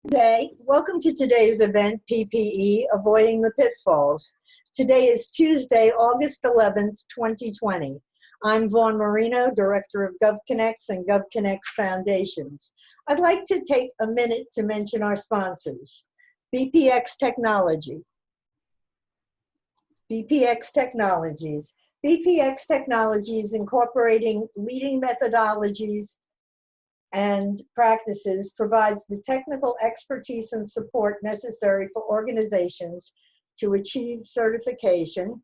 Welcome to today's event, PPE Avoiding the Pitfalls. Today is Tuesday, August 11th, 2020. I'm Vaughn Marino, Director of GovConnects and GovConnects Foundations. I'd like to take a minute to mention our sponsors. BPX Technology. BPX Technologies. BPX Technologies incorporating leading methodologies and practices provides the technical expertise and support necessary for organizations to achieve certification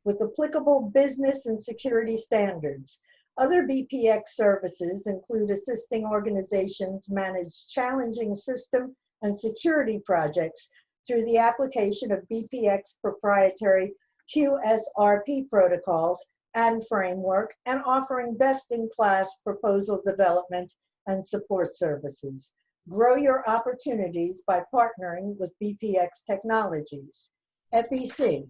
with applicable business and security standards. Other BPX services include assisting organizations manage challenging system and security projects through the application of BPX proprietary QSRP protocols and framework, and offering best-in-class proposal development and support services. Grow your opportunities by partnering with BPX Technologies. FEC.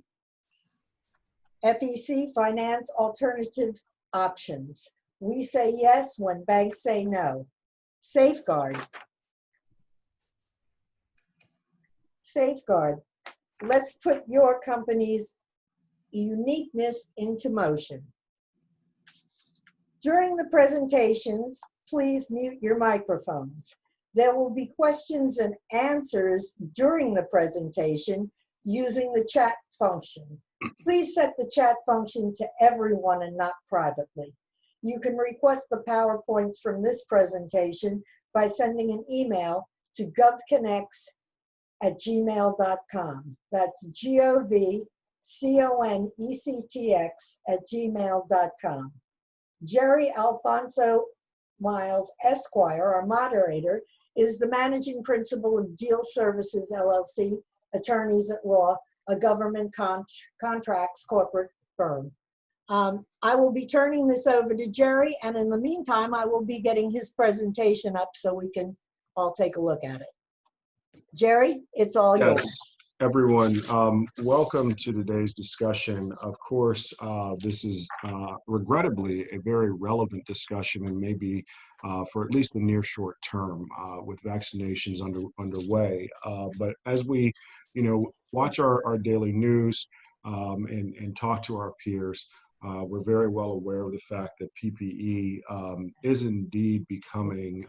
FEC, Finance Alternative Options. We say yes when banks say no. Safeguard. Safeguard. Let's put your company's uniqueness into motion. During the presentations, please mute your microphones. There will be questions and answers during the presentation using the chat function. Please set the chat function to everyone and not privately. You can request the PowerPoints from this presentation by sending an email to govconnects@gmail.com. That's govconnects@gmail.com. Jerry Alfonso Miles, Esquire, our moderator, is the managing principal of Deal Services, LLC, Attorneys at Law, a government contracts corporate firm. I will be turning this over to Jerry, and in the meantime, I will be getting his presentation up so we can all take a look at it. Jerry, it's all yours. Everyone, welcome to today's discussion. Of course, this is regrettably a very relevant discussion, and maybe for at least the near short term with vaccinations underway. But as we, watch our daily news and talk to our peers, we're very well aware of the fact that PPE is indeed becoming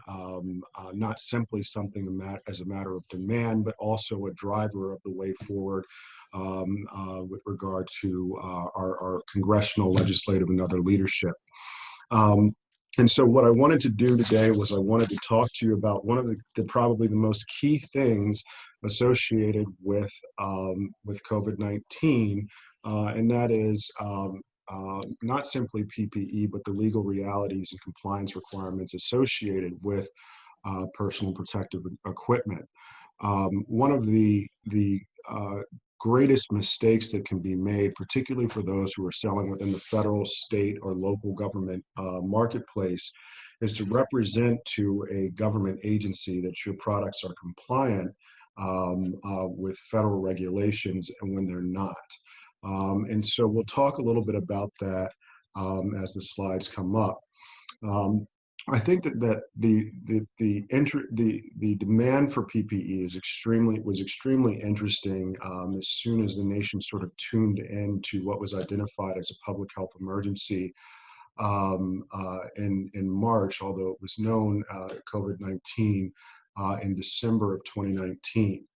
not simply something as a matter of demand, but also a driver of the way forward with regard to our congressional, legislative, and other leadership. And so what I wanted to do today was I wanted to talk to you about one of the probably the most key things associated with COVID-19, and that is not simply PPE, but the legal realities and compliance requirements associated with personal protective equipment. One of the greatest mistakes that can be made, particularly for those who are selling within the federal, state, or local government marketplace, is to represent to a government agency that your products are compliant with federal regulations, and when they're not. And so we'll talk a little bit about that as the slides come up. I think that the demand for PPE was extremely interesting as soon as the nation sort of tuned into what was identified as a public health emergency in March, although it was known COVID-19 in December of 2019.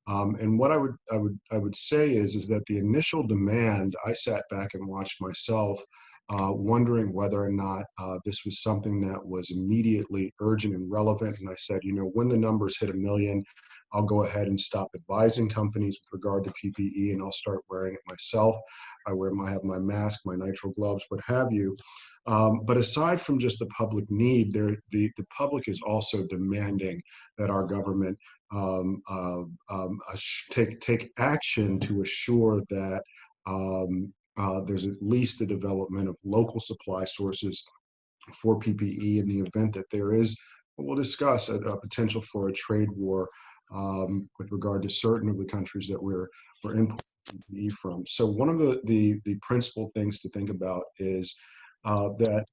And what I would say is that the initial demand, I sat back and watched myself, wondering whether or not this was something that was immediately urgent and relevant. And I said, when the numbers hit 1 million, I'll go ahead and stop advising companies with regard to PPE, and I'll start wearing it myself. I have my mask, my nitrile gloves, what have you. But aside from just the public need, the public is also demanding that our government take action to assure that there's at least the development of local supply sources for PPE in the event that there is, we'll discuss, a potential for a trade war with regard to certain of the countries that we're importing PPE from. So one of the principal things to think about is that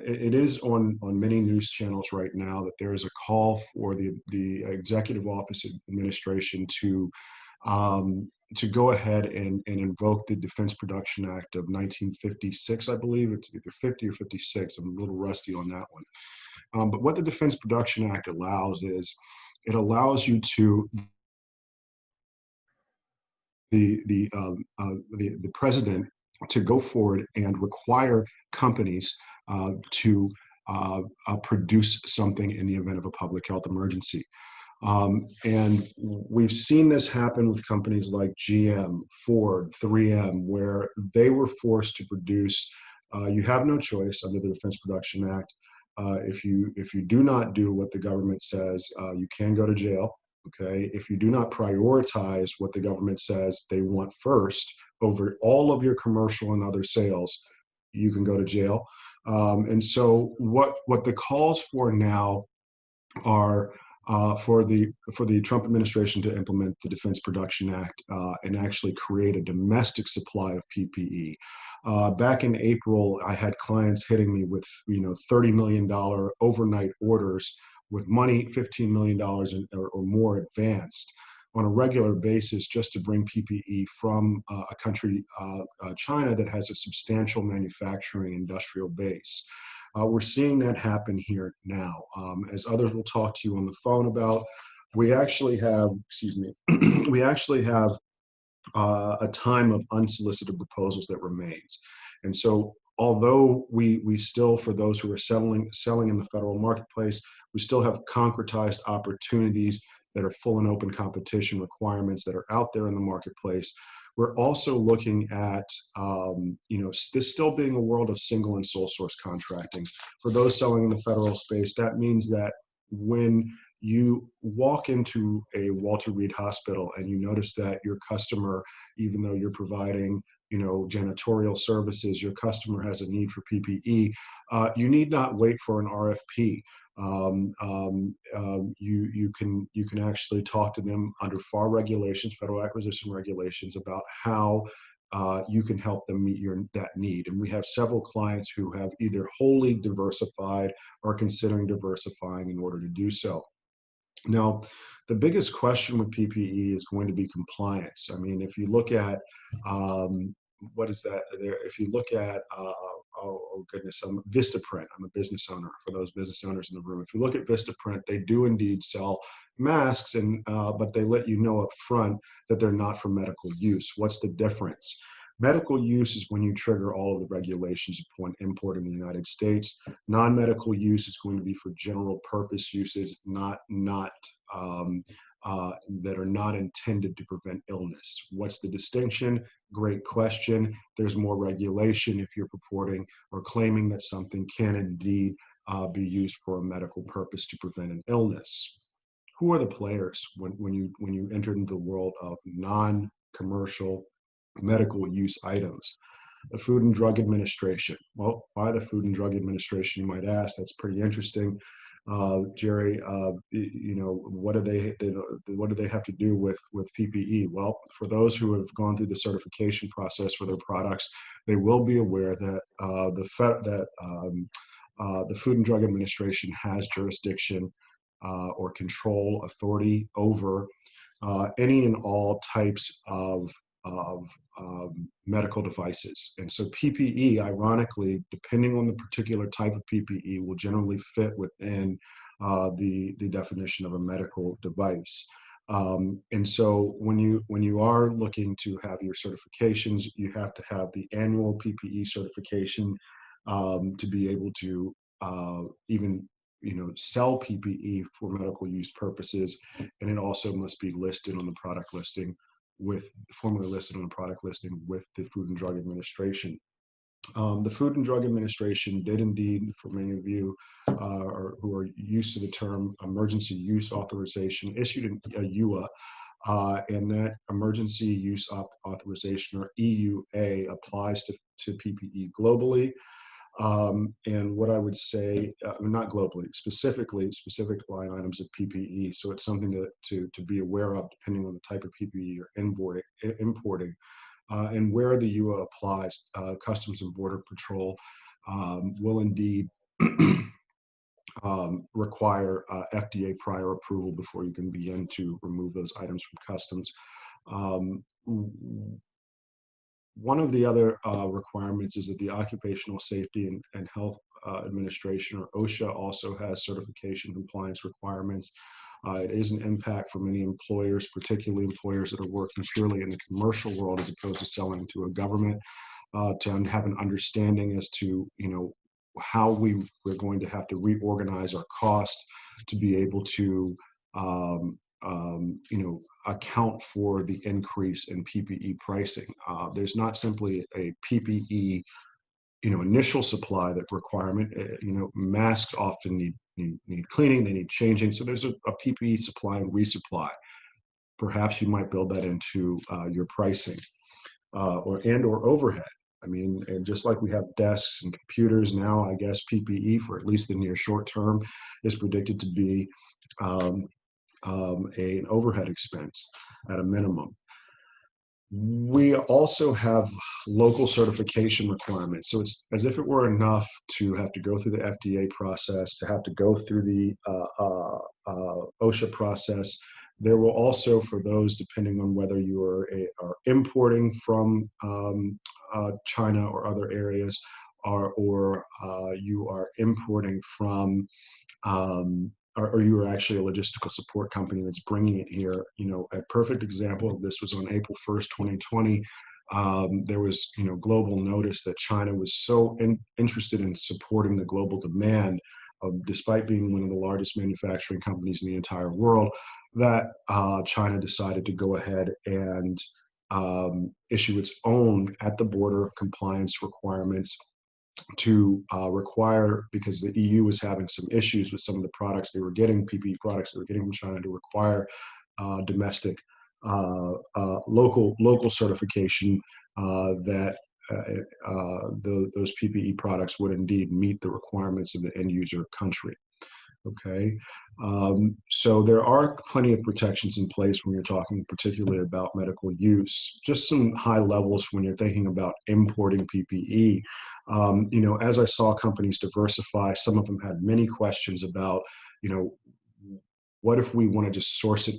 it is on many news channels right now that there is a call for the Executive Office Administration to go ahead and invoke the Defense Production Act of 1956, I believe. It's either 50 or 56. I'm a little rusty on that one. But what the Defense Production Act allows is it allows you to the president to go forward and require companies to produce something in the event of a public health emergency. And we've seen this happen with companies like GM, Ford, 3M, where they were forced to produce. You have no choice under the Defense Production Act. If you do not do what the government says, you can go to jail. Okay, if you do not prioritize what the government says they want first over all of your commercial and other sales, you can go to jail. And so what the calls for now are for the Trump administration to implement the Defense Production Act and actually create a domestic supply of PPE. Back in April, I had clients hitting me with $30 million overnight orders with money $15 million or more advanced on a regular basis just to bring PPE from a country, China, that has a substantial manufacturing industrial base. We're seeing that happen here now. As others will talk to you on the phone about, we actually have, we actually have a time of unsolicited proposals that remains. And so although we still, for those who are selling in the federal marketplace, we still have concretized opportunities that are full and open competition requirements that are out there in the marketplace. We're also looking at, this still being a world of single and sole source contracting. For those selling in the federal space, that means that when you walk into a Walter Reed hospital and you notice that your customer, even though you're providing janitorial services, your customer has a need for PPE, you need not wait for an RFP. You can actually talk to them under FAR regulations, federal acquisition regulations, about how you can help them meet that need. And we have several clients who have either wholly diversified or considering diversifying in order to do so. Now, the biggest question with PPE is going to be compliance. I mean, if you look at, what is that there? If you look at, oh goodness, Vistaprint. I'm a business owner, for those business owners in the room. If you look at Vistaprint, they do indeed sell masks, but they let you know up front that they're not for medical use. What's the difference? Medical use is when you trigger all of the regulations upon import in the United States. Non-medical use is going to be for general purpose uses, that are not intended to prevent illness. What's the distinction? Great question. There's more regulation if you're purporting or claiming that something can indeed be used for a medical purpose to prevent an illness. Who are the players when you enter into the world of non-commercial medical use items? The Food and Drug Administration. Well, why the Food and Drug Administration, you might ask? That's pretty interesting. Jerry, what do they have to do with PPE? Well, for those who have gone through the certification process for their products, they will be aware that the Food and Drug Administration has jurisdiction or control authority over any and all types of medical devices. And so PPE, ironically, depending on the particular type of PPE, will generally fit within the definition of a medical device. And so when you are looking to have your certifications, you have to have the annual PPE certification to be able to even sell PPE for medical use purposes. And it also must be listed on the product listing formally listed on a product listing with the Food and Drug Administration. The Food and Drug Administration did indeed, for many of you who are used to the term emergency use authorization, issued a EUA, and that emergency use authorization, or EUA, applies to PPE globally. And what I would say, not globally, specific line items of PPE. So it's something to be aware of depending on the type of PPE you're importing. And where the EUA applies, Customs and Border Patrol will indeed require FDA prior approval before you can begin to remove those items from customs. Um, One of the other requirements is that the Occupational Safety and Health Administration, or OSHA, also has certification compliance requirements. It is an impact for many employers, particularly employers that are working purely in the commercial world as opposed to selling to a government, to have an understanding as to, how we're going to have to reorganize our cost to be able to account for the increase in PPE pricing. There's not simply a PPE, initial supply that requirement. Masks often need cleaning, they need changing. So there's a PPE supply and resupply. Perhaps you might build that into your pricing, or overhead. I mean, and just like we have desks and computers now, I guess PPE for at least the near short term is predicted to be an overhead expense at a minimum. We also have local certification requirements. So it's as if it were enough to have to go through the FDA process, to have to go through the OSHA process. There will also, for those, depending on whether you are importing from China or other areas, or you are importing from or you are actually a logistical support company that's bringing it here. A perfect example of this was on April 1st, 2020. There was, global notice that China was so interested in supporting the global demand, despite being one of the largest manufacturing companies in the entire world, that China decided to go ahead and issue its own at the border compliance requirements to require, because the EU was having some issues with some of the products they were getting, PPE products they were getting from China, to require domestic, local certification that those PPE products would indeed meet the requirements of the end user country. Okay, so there are plenty of protections in place when you're talking particularly about medical use. Just some high levels when you're thinking about importing PPE. As I saw companies diversify, some of them had many questions about, what if we want to just source it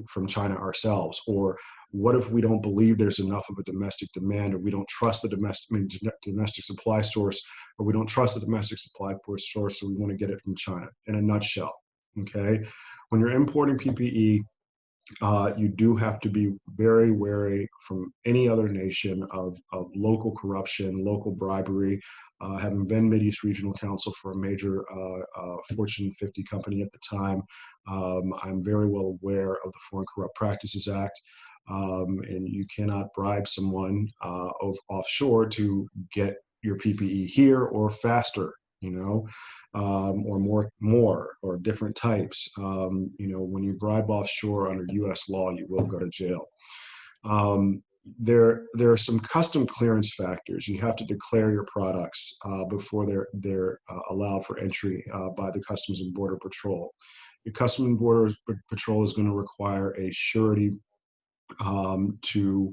from China ourselves? Or what if we don't believe there's enough of a domestic demand, or we don't trust the domestic supply source, or we don't trust the domestic supply source, so we want to get it from China? In a nutshell, okay? When you're importing PPE, you do have to be very wary from any other nation of local corruption, local bribery. Having been Mideast Regional Counsel for a major Fortune 50 company at the time, I'm very well aware of the Foreign Corrupt Practices Act. And you cannot bribe someone offshore to get your PPE here or faster, or more or different types. When you bribe offshore under U.S. law, you will go to jail. There are some custom clearance factors. You have to declare your products before they're allowed for entry by the Customs and Border Patrol. The Customs and Border Patrol is going to require a surety to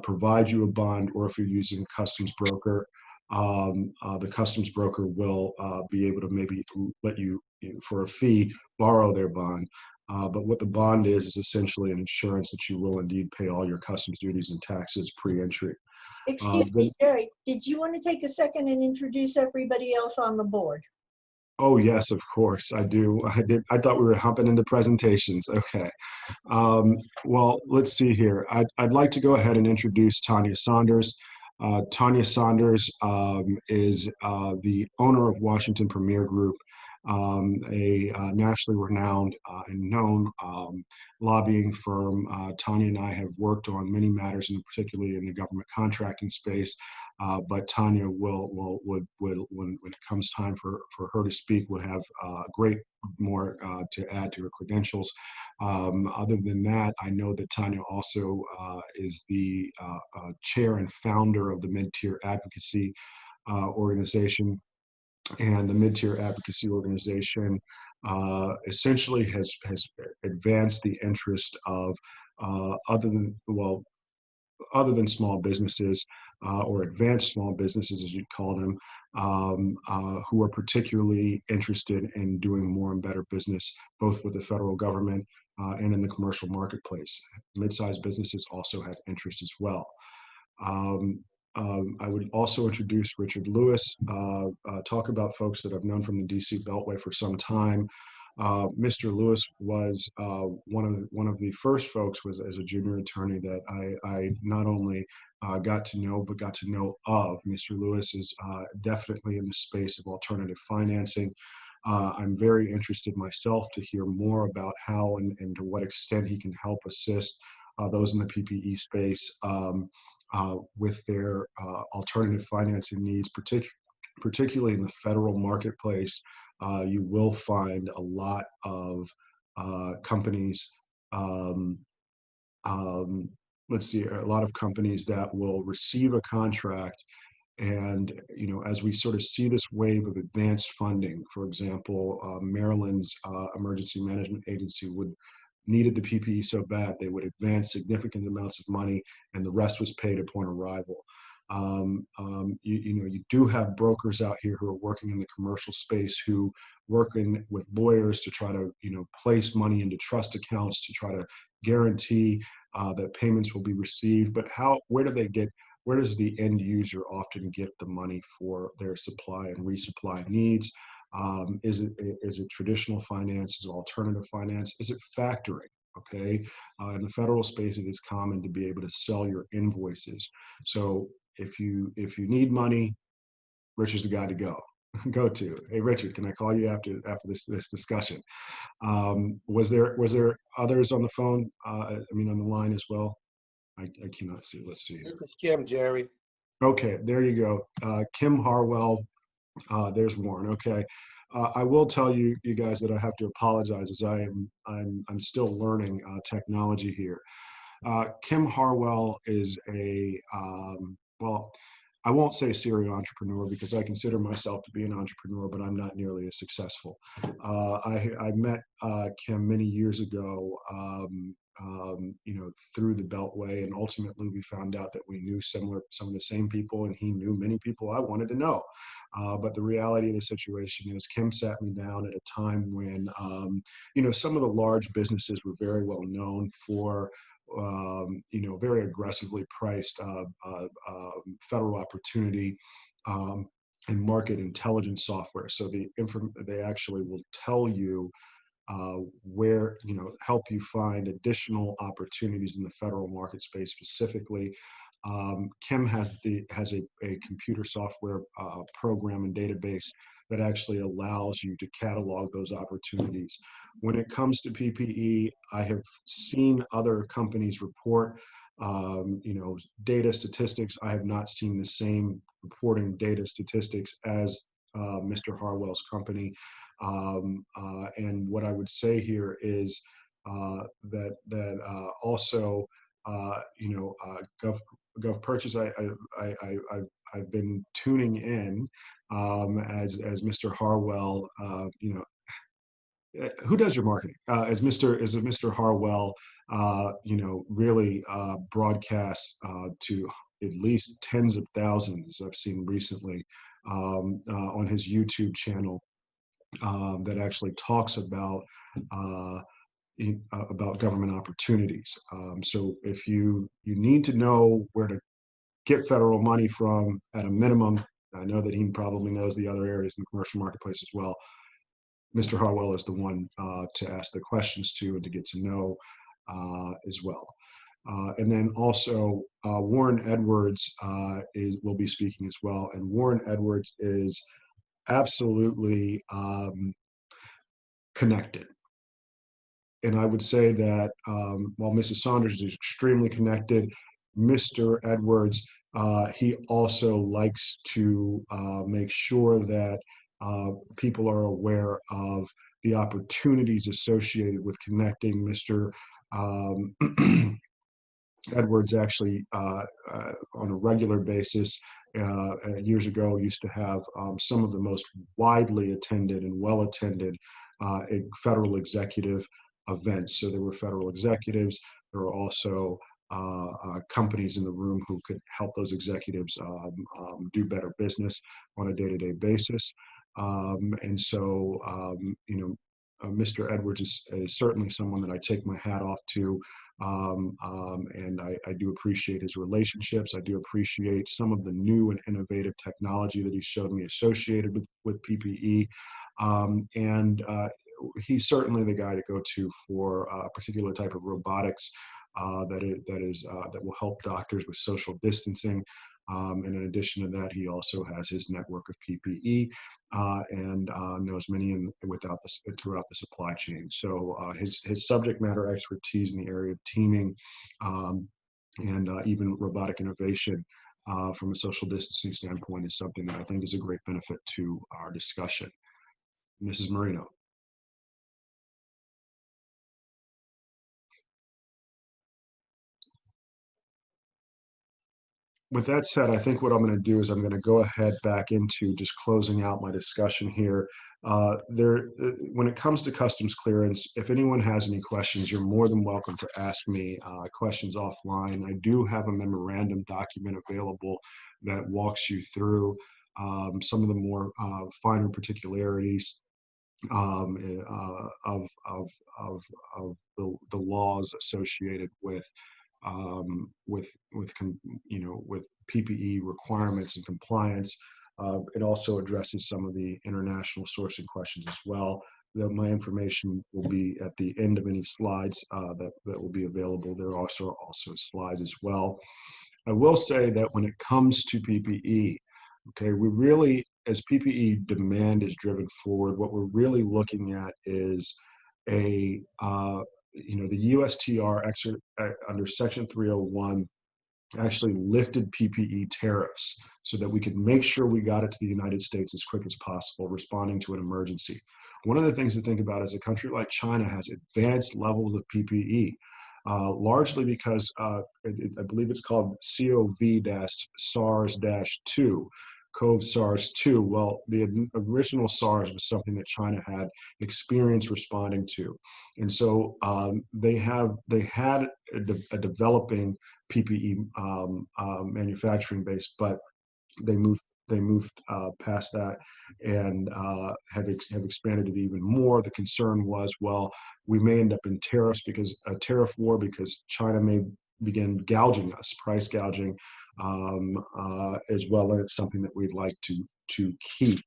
provide you a bond, or if you're using a customs broker, the customs broker will be able to maybe let you, for a fee, borrow their bond. But what the bond is essentially an insurance that you will indeed pay all your customs duties and taxes pre-entry. Excuse me, Jerry, did you want to take a second and introduce everybody else on the board? Oh, yes, of course, I do. I did. I thought we were hopping into presentations. Okay. Well, let's see here. I'd like to go ahead and introduce Tanya Saunders. Tanya Saunders is the owner of Washington Premier Group, a nationally renowned and known lobbying firm. Tanya and I have worked on many matters, and particularly in the government contracting space. But Tanya would when it comes time for her to speak, would have great more to add to her credentials. Other than that, I know that Tanya also is the chair and founder of the Mid-Tier Advocacy Organization. And the Mid-Tier Advocacy Organization essentially has advanced the interest of other than small businesses, or advanced small businesses, as you'd call them, who are particularly interested in doing more and better business, both with the federal government and in the commercial marketplace. Mid-sized businesses also have interest as well. I would also introduce Richard Lewis, talk about folks that I've known from the DC Beltway for some time. Mr. Lewis was one of the first folks was as a junior attorney that I not only got to know, but got to know of. Mr. Lewis is definitely in the space of alternative financing. I'm very interested myself to hear more about how and to what extent he can help assist those in the PPE space with their alternative financing needs, particularly in the federal marketplace. You will find a lot of companies, let's see, a lot of companies that will receive a contract. And, you know, as we sort of see this wave of advanced funding, for example, Maryland's Emergency Management Agency needed the PPE so bad, they would advance significant amounts of money and the rest was paid upon arrival. You do have brokers out here who are working in the commercial space who working with lawyers to try to, place money into trust accounts to try to guarantee that payments will be received. But where does the end user often get the money for their supply and resupply needs? Is it traditional finance? Is it alternative finance? Is it factoring? Okay, in the federal space, it is common to be able to sell your invoices. So if you need money, Richard's the guy to go to. Hey, Richard, can I call you after this discussion? Was there others on the phone? On the line as well. I cannot see. Let's see. This is Kim, Jerry. Okay, there you go. Kim Harwell. There's Warren. Okay. I will tell you guys that I have to apologize as I'm still learning technology here. Kim Harwell is well, I won't say serial entrepreneur because I consider myself to be an entrepreneur, but I'm not nearly as successful. I met Kim many years ago, through the Beltway, and ultimately we found out that we knew some of the same people, and he knew many people I wanted to know. But the reality of the situation is Kim sat me down at a time when, some of the large businesses were very well known for very aggressively priced federal opportunity and market intelligence software. So they actually will tell you where, help you find additional opportunities in the federal market space specifically. Kim has a computer software program and database that actually allows you to catalog those opportunities. When it comes to PPE, I have seen other companies report, data statistics. I have not seen the same reporting data statistics as Mr. Harwell's company. And what I would say here is that also, Gov Purchase, I've been tuning in as Mr. Harwell, who does your marketing? As Mr. Harwell, really broadcasts to at least tens of thousands I've seen recently on his YouTube channel that actually talks about government opportunities. So if you need to know where to get federal money from at a minimum, I know that he probably knows the other areas in the commercial marketplace as well. Mr. Harwell is the one to ask the questions to and to get to know as well. And then also Warren Edwards will be speaking as well. And Warren Edwards is absolutely connected. And I would say that while Mrs. Saunders is extremely connected, Mr. Edwards, he also likes to make sure that people are aware of the opportunities associated with connecting. Mr. Edwards actually, on a regular basis, years ago, used to have some of the most widely attended and well-attended federal executive events. So there were federal executives. There were also companies in the room who could help those executives do better business on a day-to-day basis. And so, Mr. Edwards is certainly someone that I take my hat off to. And I do appreciate his relationships. I do appreciate some of the new and innovative technology that he showed me associated with PPE. He's certainly the guy to go to for a particular type of robotics that will help doctors with social distancing. And in addition to that, he also has his network of PPE and knows many throughout the supply chain. So his subject matter expertise in the area of teaming and even robotic innovation from a social distancing standpoint is something that I think is a great benefit to our discussion. Mrs. Marino. With that said, I think what I'm going to do is I'm going to go ahead back into just closing out my discussion here. When it comes to customs clearance, if anyone has any questions, you're more than welcome to ask me questions offline. I do have a memorandum document available that walks you through some of the more finer particularities of the laws associated with PPE requirements and compliance. It also addresses some of the international sourcing questions as well. My information will be at the end of any slides that will be available. There are also slides as well. I will say that when it comes to PPE, okay, we really, as PPE demand is driven forward, what we're really looking at is the USTR under Section 301 actually lifted PPE tariffs so that we could make sure we got it to the United States as quick as possible, responding to an emergency. One of the things to think about is a country like China has advanced levels of PPE, largely because I believe it's called CoV-SARS-2. CoV SARS-2. Well, the original SARS was something that China had experience responding to, and so they had a developing PPE manufacturing base, but they moved past that and have expanded it even more. The concern was, well, we may end up in tariff war because China may begin gouging us, price gouging as well, and it's something that we'd like to keep.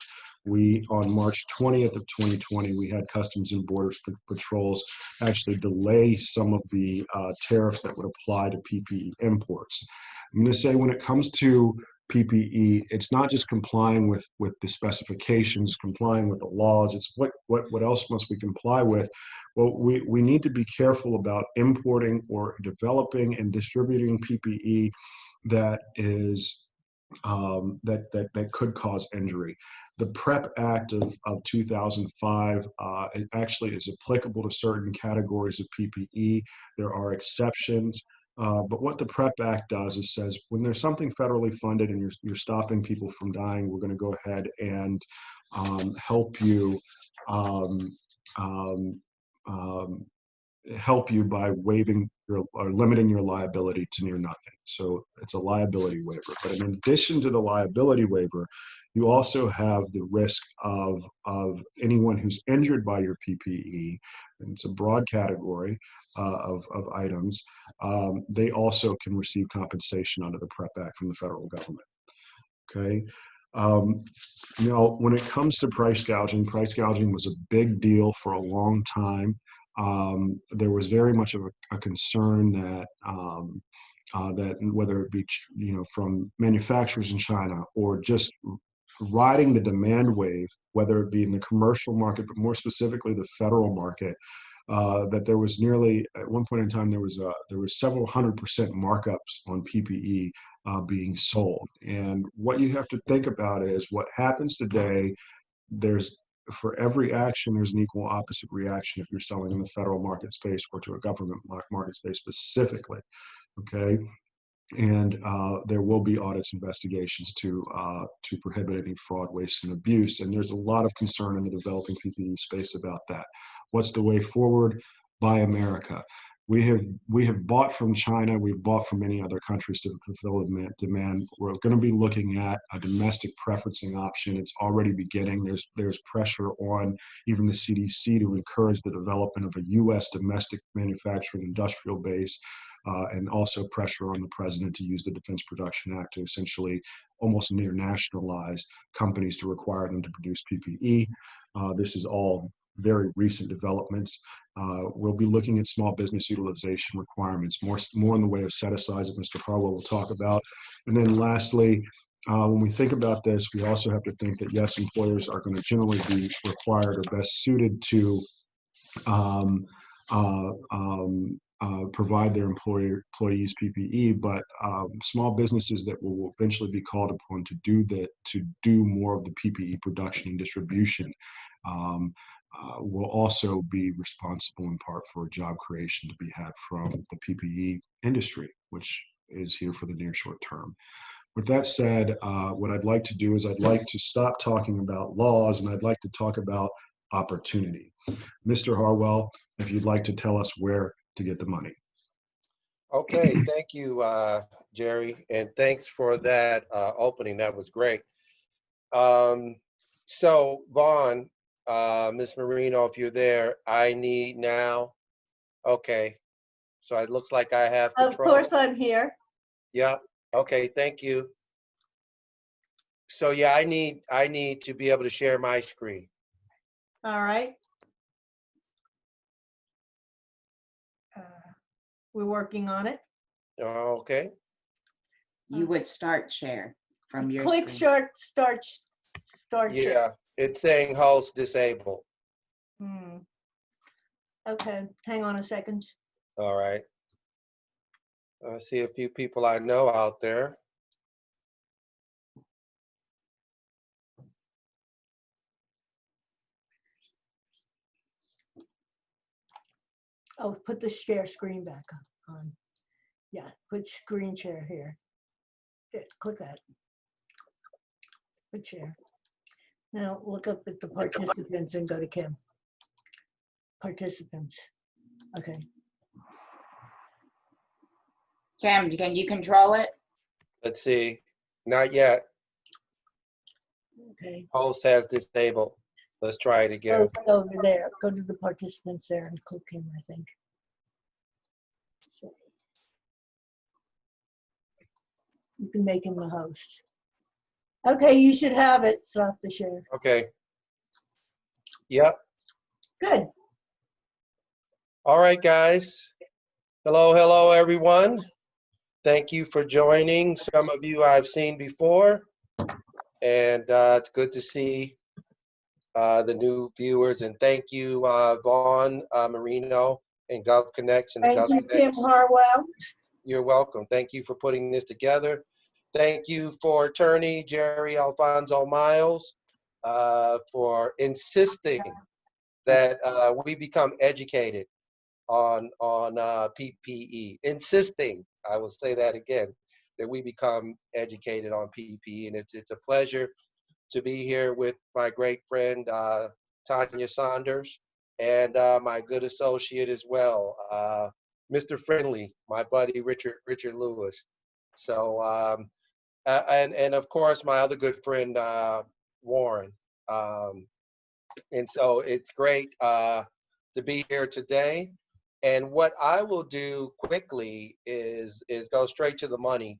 On March 20th of 2020, we had Customs and Border Patrols actually delay some of the tariffs that would apply to PPE imports. I'm going to say when it comes to PPE, it's not just complying with the specifications, complying with the laws. It's what else must we comply with? Well, we need to be careful about importing or developing and distributing PPE that is that could cause injury. The PrEP Act of 2005 it actually is applicable to certain categories of PPE. There are exceptions. But what the PrEP Act does is says when there's something federally funded and you're stopping people from dying, we're going to go ahead and help you by waiving or limiting your liability to near nothing. So it's a liability waiver. But in addition to the liability waiver, you also have the risk of anyone who's injured by your PPE, and it's a broad category of items. They also can receive compensation under the PrEP Act from the federal government. Okay. Now, when it comes to price gouging was a big deal for a long time. There was very much of a concern that whether it be from manufacturers in China or just riding the demand wave, whether it be in the commercial market, but more specifically the federal market, that there was nearly at one point in time there was several 100% markups on PPE being sold. And what you have to think about is what happens today. For every action, there's an equal opposite reaction if you're selling in the federal market space or to a government market space specifically, okay? And there will be audits, investigations to prohibit any fraud, waste, and abuse. And there's a lot of concern in the developing PPE space about that. What's the way forward? Buy America. we have bought from China. We've bought from many other countries to fulfill demand. We're going to be looking at a domestic preferencing option. It's already beginning. There's pressure on even the CDC to encourage the development of a U.S. domestic manufacturing industrial base, and also pressure on the president to use the Defense Production Act to essentially almost near nationalize companies to require them to produce PPE. This is all very recent developments. We'll be looking at small business utilization requirements, more in the way of set-asides that Mr. Harwell will talk about. And then lastly, when we think about this, we also have to think that, yes, employers are going to generally be required or best suited to um, provide their employees PPE, but small businesses that will eventually be called upon to do more of the PPE production and distribution will also be responsible in part for job creation to be had from the PPE industry, which is here for the near short term. With that said, what I'd like to do is I'd like to stop talking about laws and I'd like to talk about opportunity. Mr. Harwell, if you'd like to tell us where to get the money. Okay, thank you, Jerry, and thanks for that opening. That was great. So, Vaughn, Ms. Marino, if you're there, I need now. Okay, so it looks like I have control. Of course, I'm here. Yeah. Okay. Thank you. So yeah, I need to be able to share my screen. All right. We're working on it. Okay. You would start share from your Click screen. start share. Yeah, it's saying host disabled. Okay, hang on a second. All right. I see a few people I know out there. Oh, put the share screen back on. Yeah, put screen share here. Yeah, click that. Put share. Now look up at the participants and go to Kim. Participants. Okay. Kim, can you control it? Let's see. Not yet. Okay. Host has disabled. Let's try it again. Go over there. Go to the participants there and click him, I think. So you can make him the host. Okay, you should have it. Stop the share. Okay. Yep. Good. All right, guys. Hello, hello, everyone. Thank you for joining. Some of you I've seen before, and it's good to see the new viewers. And thank you, Vaughn Marino and GovConnects and Thank you, Kim Harwell. You're welcome. Thank you for putting this together. Thank you for attorney Jerry Alfonso Miles for insisting that we become educated on PPE. Insisting, I will say that again, that we become educated on PPE, and it's a pleasure to be here with my great friend Tanya Saunders and my good associate as well, Mr. Friendly, my buddy Richard Lewis. So and of course my other good friend Warren. And so it's great to be here today. And what I will do quickly is go straight to the money.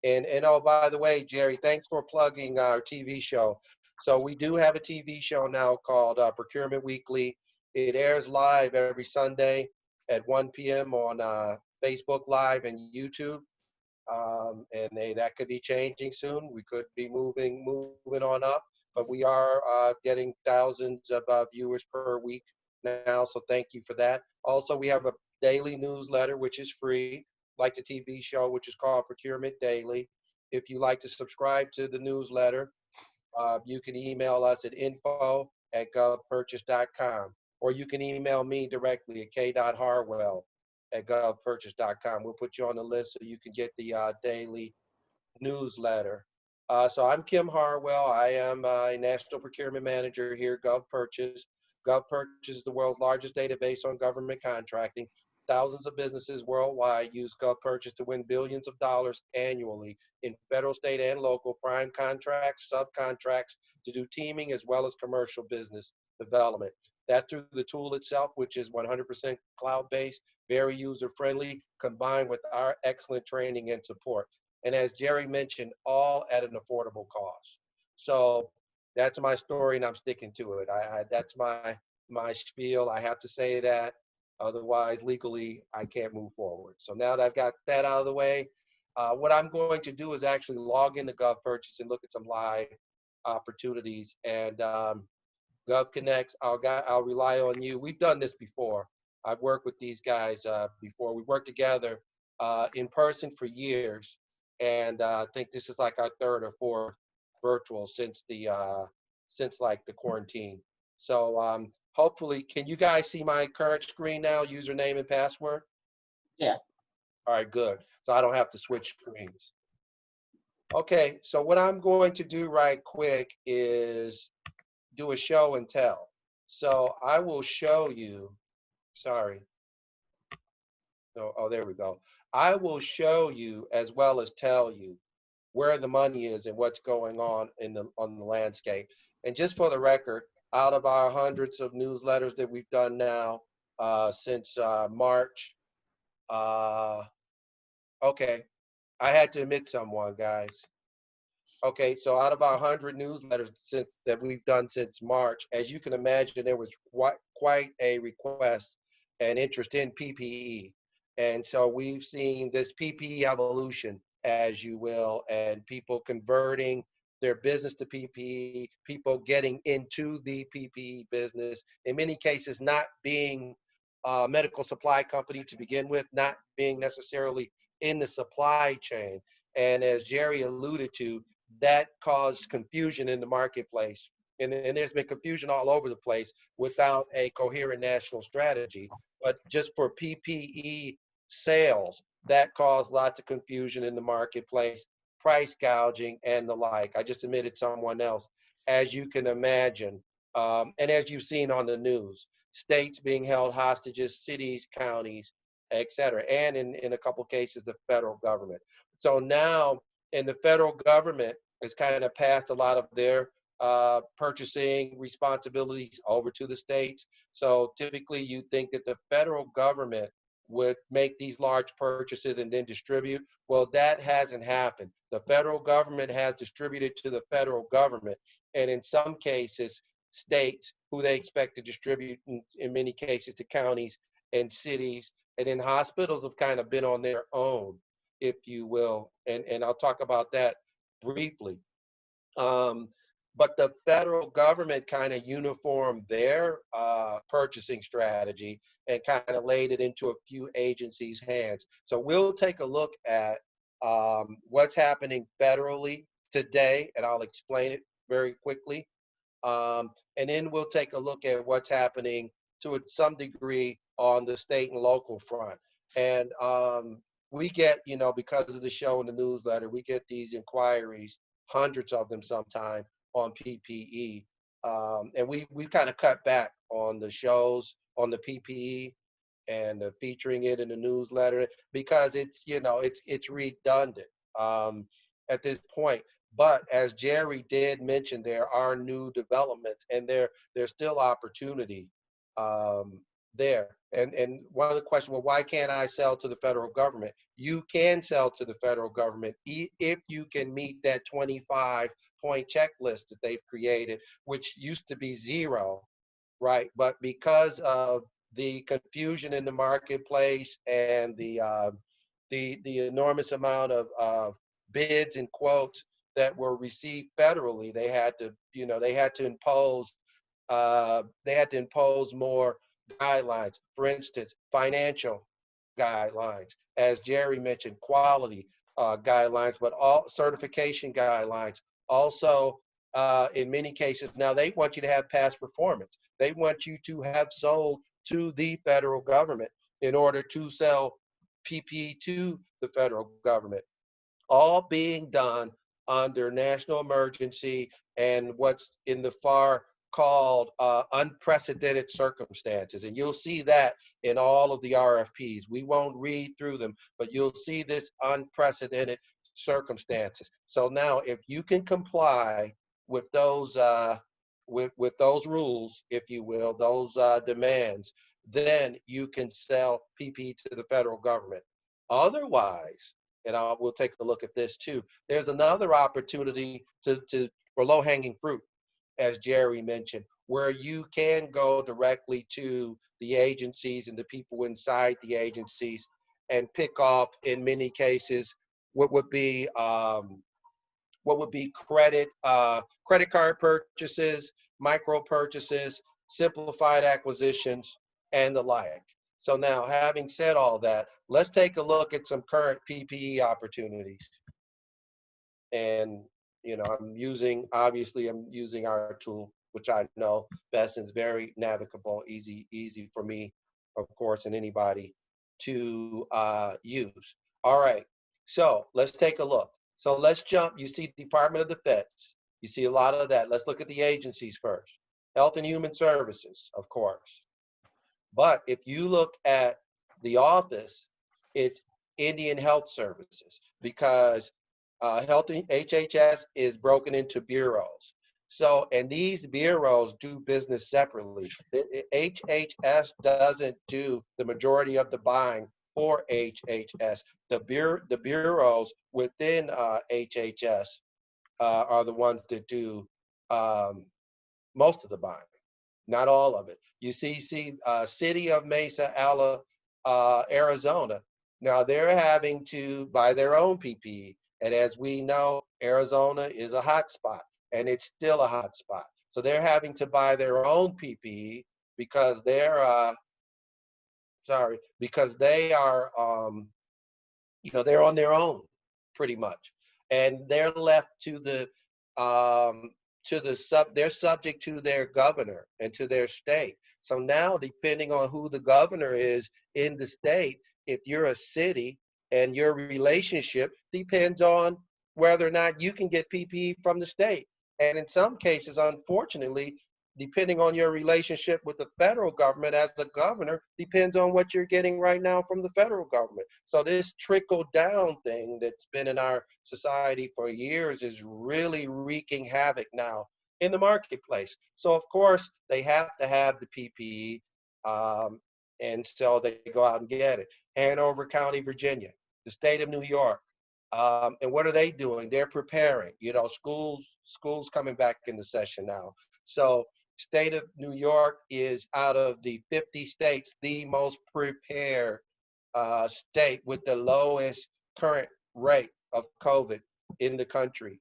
And oh, by the way, Jerry, thanks for plugging our TV show. So we do have a TV show now called Procurement Weekly. It airs live every Sunday at 1 p.m. on Facebook Live and YouTube. And that could be changing soon. We could be moving on up, but we are getting thousands of viewers per week now. So thank you for that. Also, we have a daily newsletter, which is free, like the TV show, which is called Procurement Daily. If you like to subscribe to the newsletter, you can email us at info@govpurchase.com, or you can email me directly at k.harwell@govpurchase.com. We'll put you on the list so you can get the daily newsletter. So I'm Kim Harwell. I am a National Procurement Manager here at GovPurchase. GovPurchase is the world's largest database on government contracting. Thousands of businesses worldwide use GovPurchase to win billions of dollars annually in federal, state, and local prime contracts, subcontracts to do teaming as well as commercial business development. That's through the tool itself, which is 100% cloud-based, very user-friendly, combined with our excellent training and support. And as Jerry mentioned, all at an affordable cost. So that's my story, and I'm sticking to it. That's my spiel. I have to say that. Otherwise, legally, I can't move forward. So now that I've got that out of the way, what I'm going to do is actually log into GovPurchase and look at some live opportunities. And GovConnects, I'll rely on you. We've done this before. I've worked with these guys before. We worked together in person for years, and I think this is like our third or fourth virtual since like the quarantine. So hopefully, can you guys see my current screen now, username and password? Yeah. All right, good. So I don't have to switch screens. Okay, so what I'm going to do right quick is do a show and tell. So I will show you, sorry. No, oh, there we go. I will show you as well as tell you where the money is and what's going on on the landscape. And just for the record, out of our hundreds of newsletters that we've done now since March, okay, I had to admit someone, guys. Okay, so out of our 100 newsletters that we've done since March, as you can imagine, there was quite a request and interest in PPE. And so we've seen this PPE evolution, as you will, and people converting their business to PPE, people getting into the PPE business, in many cases not being a medical supply company to begin with, not being necessarily in the supply chain. And as Jerry alluded to, that caused confusion in the marketplace. And there's been confusion all over the place without a coherent national strategy. But just for PPE sales, that caused lots of confusion in the marketplace, price gouging and the like. I just admitted someone else, as you can imagine. And as you've seen on the news, states being held hostages, cities, counties, et cetera, and in a couple cases, the federal government. So now, and the federal government has kind of passed a lot of their purchasing responsibilities over to the states. So typically you think that the federal government would make these large purchases and then distribute. Well, that hasn't happened. The federal government has distributed to the federal government, and in some cases, states who they expect to distribute, in many cases, to counties and cities, and then hospitals have kind of been on their own, if you will, and I'll talk about that briefly. But the federal government kind of uniformed their purchasing strategy and kind of laid it into a few agencies' hands. So we'll take a look at what's happening federally today, and I'll explain it very quickly. And then we'll take a look at what's happening to some degree on the state and local front. And we get, because of the show and the newsletter, we get these inquiries, hundreds of them sometime, on PPE. And we kind of cut back on the shows on the PPE and featuring it in the newsletter because it's, it's redundant at this point. But as Jerry did mention, there are new developments and there's still opportunity there. And one of the questions, well, why can't I sell to the federal government? You can sell to the federal government if you can meet that 25-point checklist that they've created, which used to be 0, right? But because of the confusion in the marketplace and the enormous amount of bids and quotes that were received federally, they had to impose more guidelines. For instance, financial guidelines, as Jerry mentioned, quality guidelines, but all certification guidelines. Also, in many cases, now they want you to have past performance. They want you to have sold to the federal government in order to sell PPE to the federal government. All being done under national emergency and what's in the far called unprecedented circumstances. And you'll see that in all of the RFPs. We won't read through them, but you'll see this unprecedented circumstances. So now if you can comply with those with those rules, if you will, those demands, then you can sell PPE to the federal government. Otherwise, and we'll take a look at this too, there's another opportunity for low-hanging fruit, as Jerry mentioned, where you can go directly to the agencies and the people inside the agencies and pick off, in many cases, what would be credit card purchases, micro purchases, simplified acquisitions, and the like. So now, having said all that, let's take a look at some current PPE opportunities. And obviously I'm using our tool, which I know best and is very navigable, easy for me, of course, and anybody to use. All right, so let's take a look. So let's jump. You see Department of Defense. You see a lot of that. Let's look at the agencies first. Health and Human Services, of course. But if you look at the office, it's Indian Health Services, because HHS is broken into bureaus. So, and these bureaus do business separately. HHS doesn't do the majority of the buying for HHS. The bureaus within HHS are the ones that do most of the buying, not all of it. You see, City of Mesa, Arizona. Now they're having to buy their own PPE. And as we know, Arizona is a hot spot, and it's still a hot spot. So they're having to buy their own PPE because they're they're on their own pretty much, and they're left to they're subject to their governor and to their state. So now, depending on who the governor is in the state, if you're a city, and your relationship depends on whether or not you can get PPE from the state. And in some cases, unfortunately, depending on your relationship with the federal government as the governor, depends on what you're getting right now from the federal government. So this trickle down thing that's been in our society for years is really wreaking havoc now in the marketplace. So of course, they have to have the PPE, and so they go out and get it. Hanover County, Virginia, the state of New York. And what are they doing? They're preparing. Schools coming back into session now. So state of New York is, out of the 50 states, the most prepared state with the lowest current rate of COVID in the country.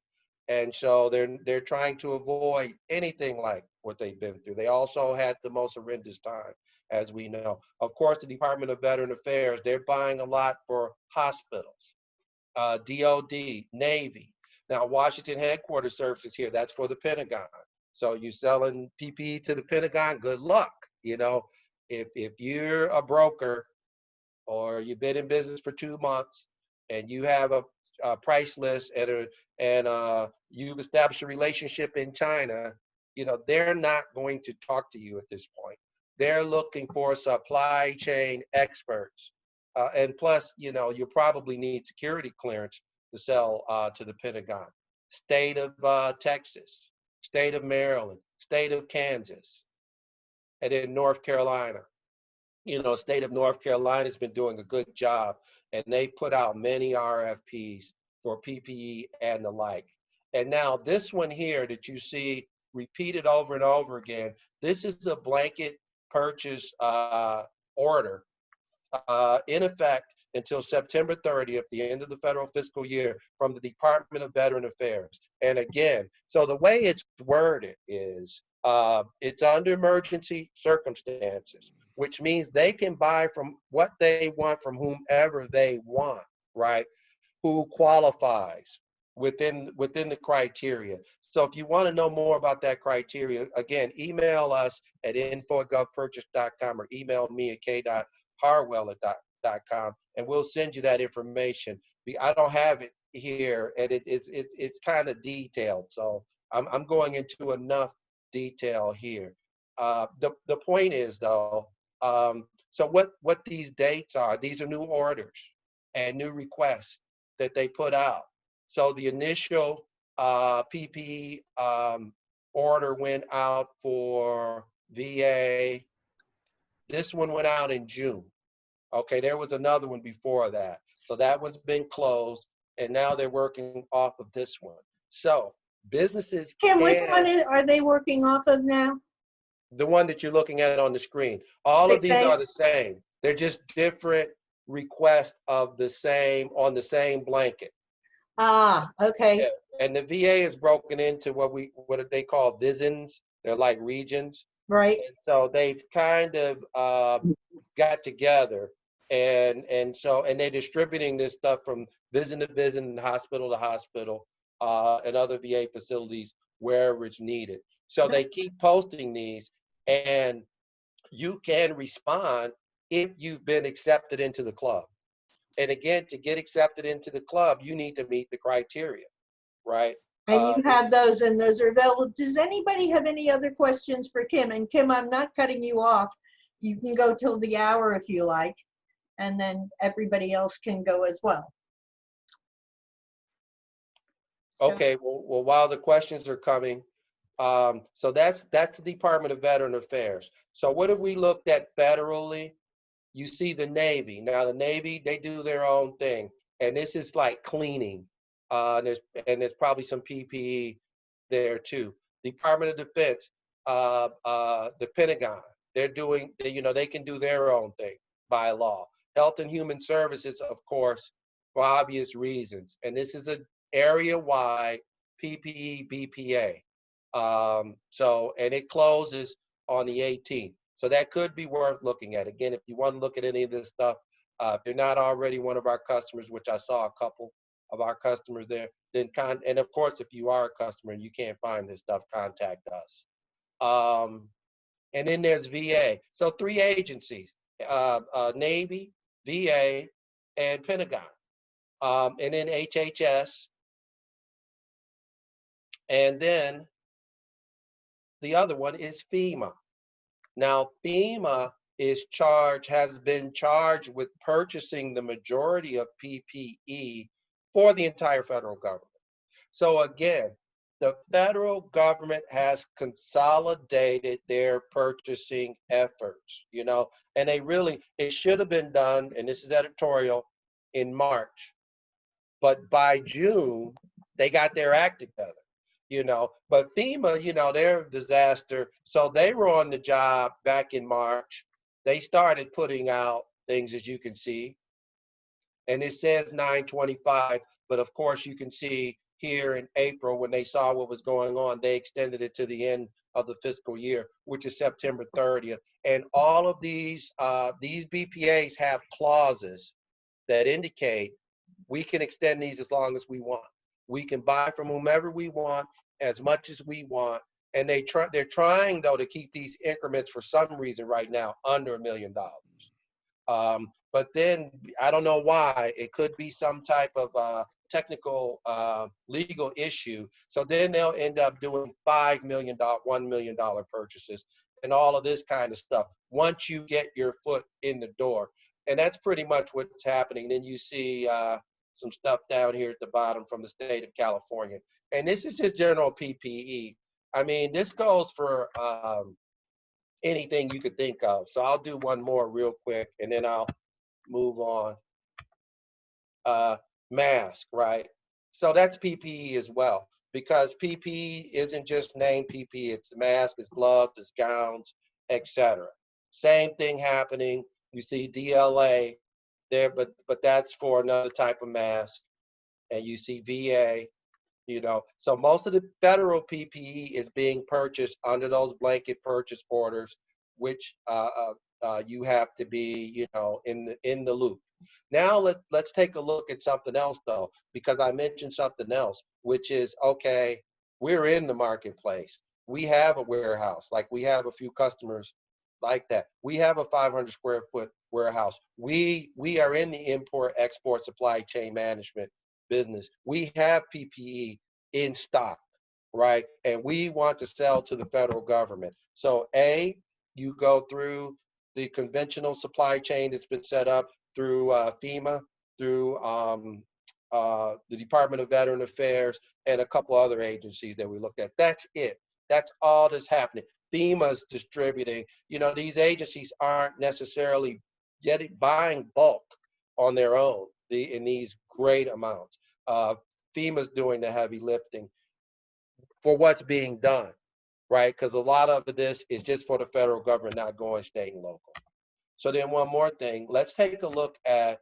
And so they're trying to avoid anything like what they've been through. They also had the most horrendous time, as we know. Of course, the Department of Veteran Affairs, they're buying a lot for hospitals, DOD, Navy. Now, Washington Headquarters Services here, that's for the Pentagon. So you selling PPE to the Pentagon, good luck. If you're a broker or you've been in business for 2 months and you have a price list and you've established a relationship in China, they're not going to talk to you at this point. They're looking for supply chain experts. And plus, you probably need security clearance to sell to the Pentagon. State of Texas, state of Maryland, state of Kansas, and then North Carolina. State of North Carolina has been doing a good job, and they've put out many RFPs for PPE and the like. And now this one here that you see repeated over and over again, this is a blanket purchase order in effect until September 30th, the end of the federal fiscal year, from the Department of Veteran Affairs. And again, so the way it's worded is it's under emergency circumstances, which means they can buy from what they want from whomever they want, right? Who qualifies within the criteria. So if you want to know more about that criteria, again, email us at info@govpurchase.com or email me at k.harwell@.com, and we'll send you that information. I don't have it here, and it's kind of detailed, so I'm going into enough detail here. The point is though, so what these dates are, these are new orders and new requests that they put out. So the initial PPE order went out for VA. This one went out in June. Okay, there was another one before that. So that one's been closed, and now they're working off of this one. So businesses Kim, which one can, are they working off of now? the one that you're looking at on the screen, all Same of these thing? are the same. They're just different requests of the same, on the same blanket. Ah, okay, Yeah. And the VA is broken into what they call VISNs. They're like regions. right. And so they've kind of got together, and they're distributing this stuff from VISN to VISN and hospital to hospital, and other VA facilities wherever it's needed. So they keep posting these, and you can respond if you've been accepted into the club. And again, to get accepted into the club, you need to meet the criteria, right? And you have those, and those are available. Does anybody have any other questions for Kim? And Kim, I'm not cutting you off. You can go till the hour if you like, and then everybody else can go as well. So, Okay, well, while the questions are coming, so that's the Department of Veteran Affairs. So what have we looked at federally? You see the Navy. Now the Navy, they do their own thing, and this is like cleaning. There's probably some PPE there too. Department of Defense, the Pentagon, they can do their own thing by law. Health and Human Services, of course, for obvious reasons, and this is an area-wide PPE BPA. And it closes on the 18th. So that could be worth looking at. Again, if you want to look at any of this stuff, if you're not already one of our customers, which I saw a couple of our customers there, then and of course, if you are a customer and you can't find this stuff, contact us. And then there's VA. So 3 agencies, Navy, VA, and Pentagon. And then HHS. And then the other one is FEMA. Now, FEMA has been charged with purchasing the majority of PPE for the entire federal government. So again, the federal government has consolidated their purchasing efforts, and it should have been done, and this is editorial, in March. But by June, they got their act together. But FEMA, they're a disaster. So they were on the job back in March. They started putting out things, as you can see, and it says 9/25, but of course you can see here in April, when they saw what was going on, they extended it to the end of the fiscal year, which is September 30th. And all of these BPAs have clauses that indicate we can extend these as long as we want. We can buy from whomever we want, as much as we want, and they're trying though to keep these increments for some reason right now under $1 million. But then I don't know why. It could be some type of technical legal issue. So then they'll end up doing $5 million, $1 million purchases, and all of this kind of stuff once you get your foot in the door. And that's pretty much what's happening. Then you see some stuff down here at the bottom from the state of California. And this is just general PPE. I mean, this goes for anything you could think of. So I'll do one more real quick, and then I'll move on. Mask, right? So that's PPE as well, because PPE isn't just named PPE. It's mask, it's gloves, it's gowns, etc. Same thing happening. You see DLA there, but that's for another type of mask. And you see VA, So most of the federal PPE is being purchased under those blanket purchase orders, which you have to be, in the loop. Now let's take a look at something else though, because I mentioned something else, which is, okay, we're in the marketplace. We have a warehouse, like we have a few customers like that. We have a 500 square foot warehouse. We are in the import export supply chain management business. We have PPE in stock. right? And we want to sell to the federal government. So A, you go through the conventional supply chain that's been set up through FEMA, through the Department of Veteran Affairs, and a couple other agencies that we looked at. That's it. That's all that's happening. FEMA's distributing. You know, these agencies aren't necessarily buying bulk on their own in these great amounts. FEMA's doing the heavy lifting for what's being done, right? Because a lot of this is just for the federal government, not going state and local. So then one more thing, let's take a look at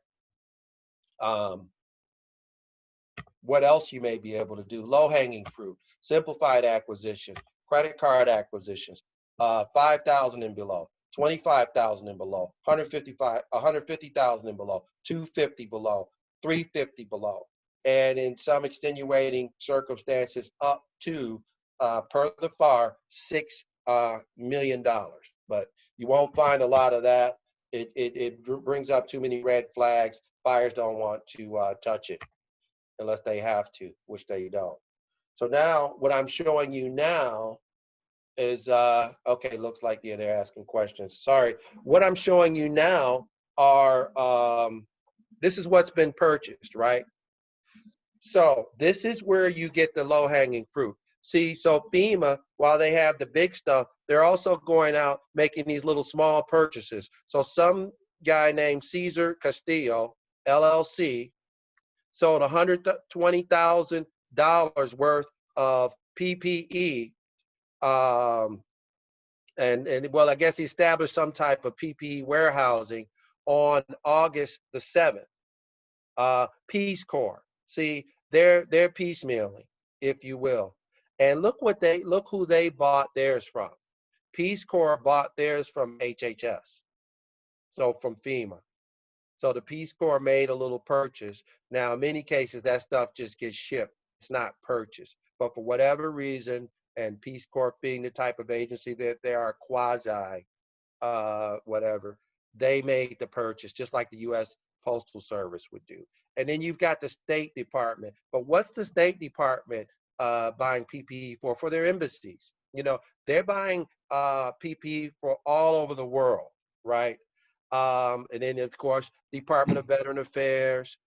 what else you may be able to do. Low-hanging fruit, simplified acquisitions, credit card acquisitions, 5,000 and below, 25,000 and below, 150,000 and below, 250 below, 350 below, and in some extenuating circumstances up to per the FAR $6 million. But you won't find a lot of that. It brings up too many red flags. Buyers don't want to touch it unless they have to, which they don't. So now what I'm showing you now is, okay, looks like, yeah, they're asking questions. Sorry. What I'm showing you now are, this is what's been purchased, right? So this is where you get the low hanging fruit. See, so FEMA, while they have the big stuff, they're also going out making these little small purchases. So some guy named Cesar Castillo, LLC, sold $120,000 worth of PPE. And well, I guess he established some type of PPE warehousing on August the 7th. Peace Corps. See, they're piecemealing, if you will. And look who they bought theirs from. Peace Corps bought theirs from HHS. So from FEMA. So the Peace Corps made a little purchase. Now, in many cases, that stuff just gets shipped. It's not purchased. But for whatever reason, and Peace Corps being the type of agency that they are quasi, whatever, they made the purchase, just like the U.S. Postal Service would do. And then you've got the State Department. But what's the State Department buying PPE for? For their embassies. You know, they're buying PPE for all over the world, right? And then, of course, Department of Veteran Affairs,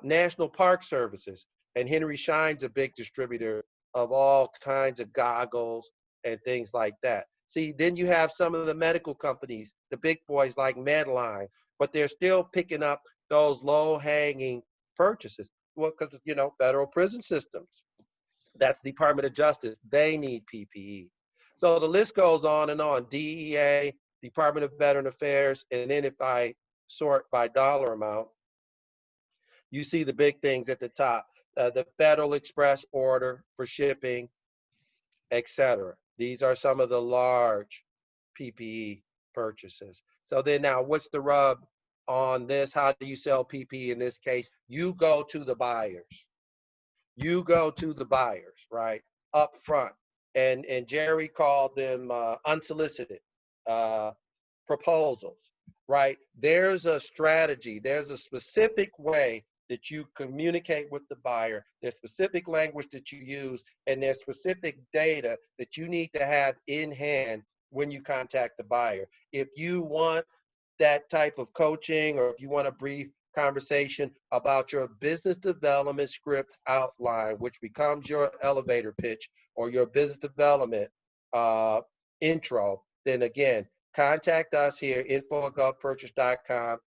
National Park Services. And Henry Schein's a big distributor of all kinds of goggles and things like that. See, then you have some of the medical companies, the big boys like Medline, but they're still picking up those low-hanging purchases. Well, because, you know, federal prison systems, that's the Department of Justice. They need PPE. So the list goes on and on. DEA, Department of Veteran Affairs, and then if I sort by dollar amount, you see the big things at the top. The Federal Express order for shipping, etc. These are some of the large PPE purchases. So then now what's the rub on this? How do you sell PPE in this case? You go to the buyers. You go to the buyers, right, up front. And Jerry called them unsolicited proposals, right? There's a strategy. There's a specific way that you communicate with the buyer. There's specific language that you use, and there's specific data that you need to have in hand when you contact the buyer. If you want that type of coaching, or if you want a brief conversation about your business development script outline, which becomes your elevator pitch or your business development intro, then again, contact us here, info@govpurchase.com,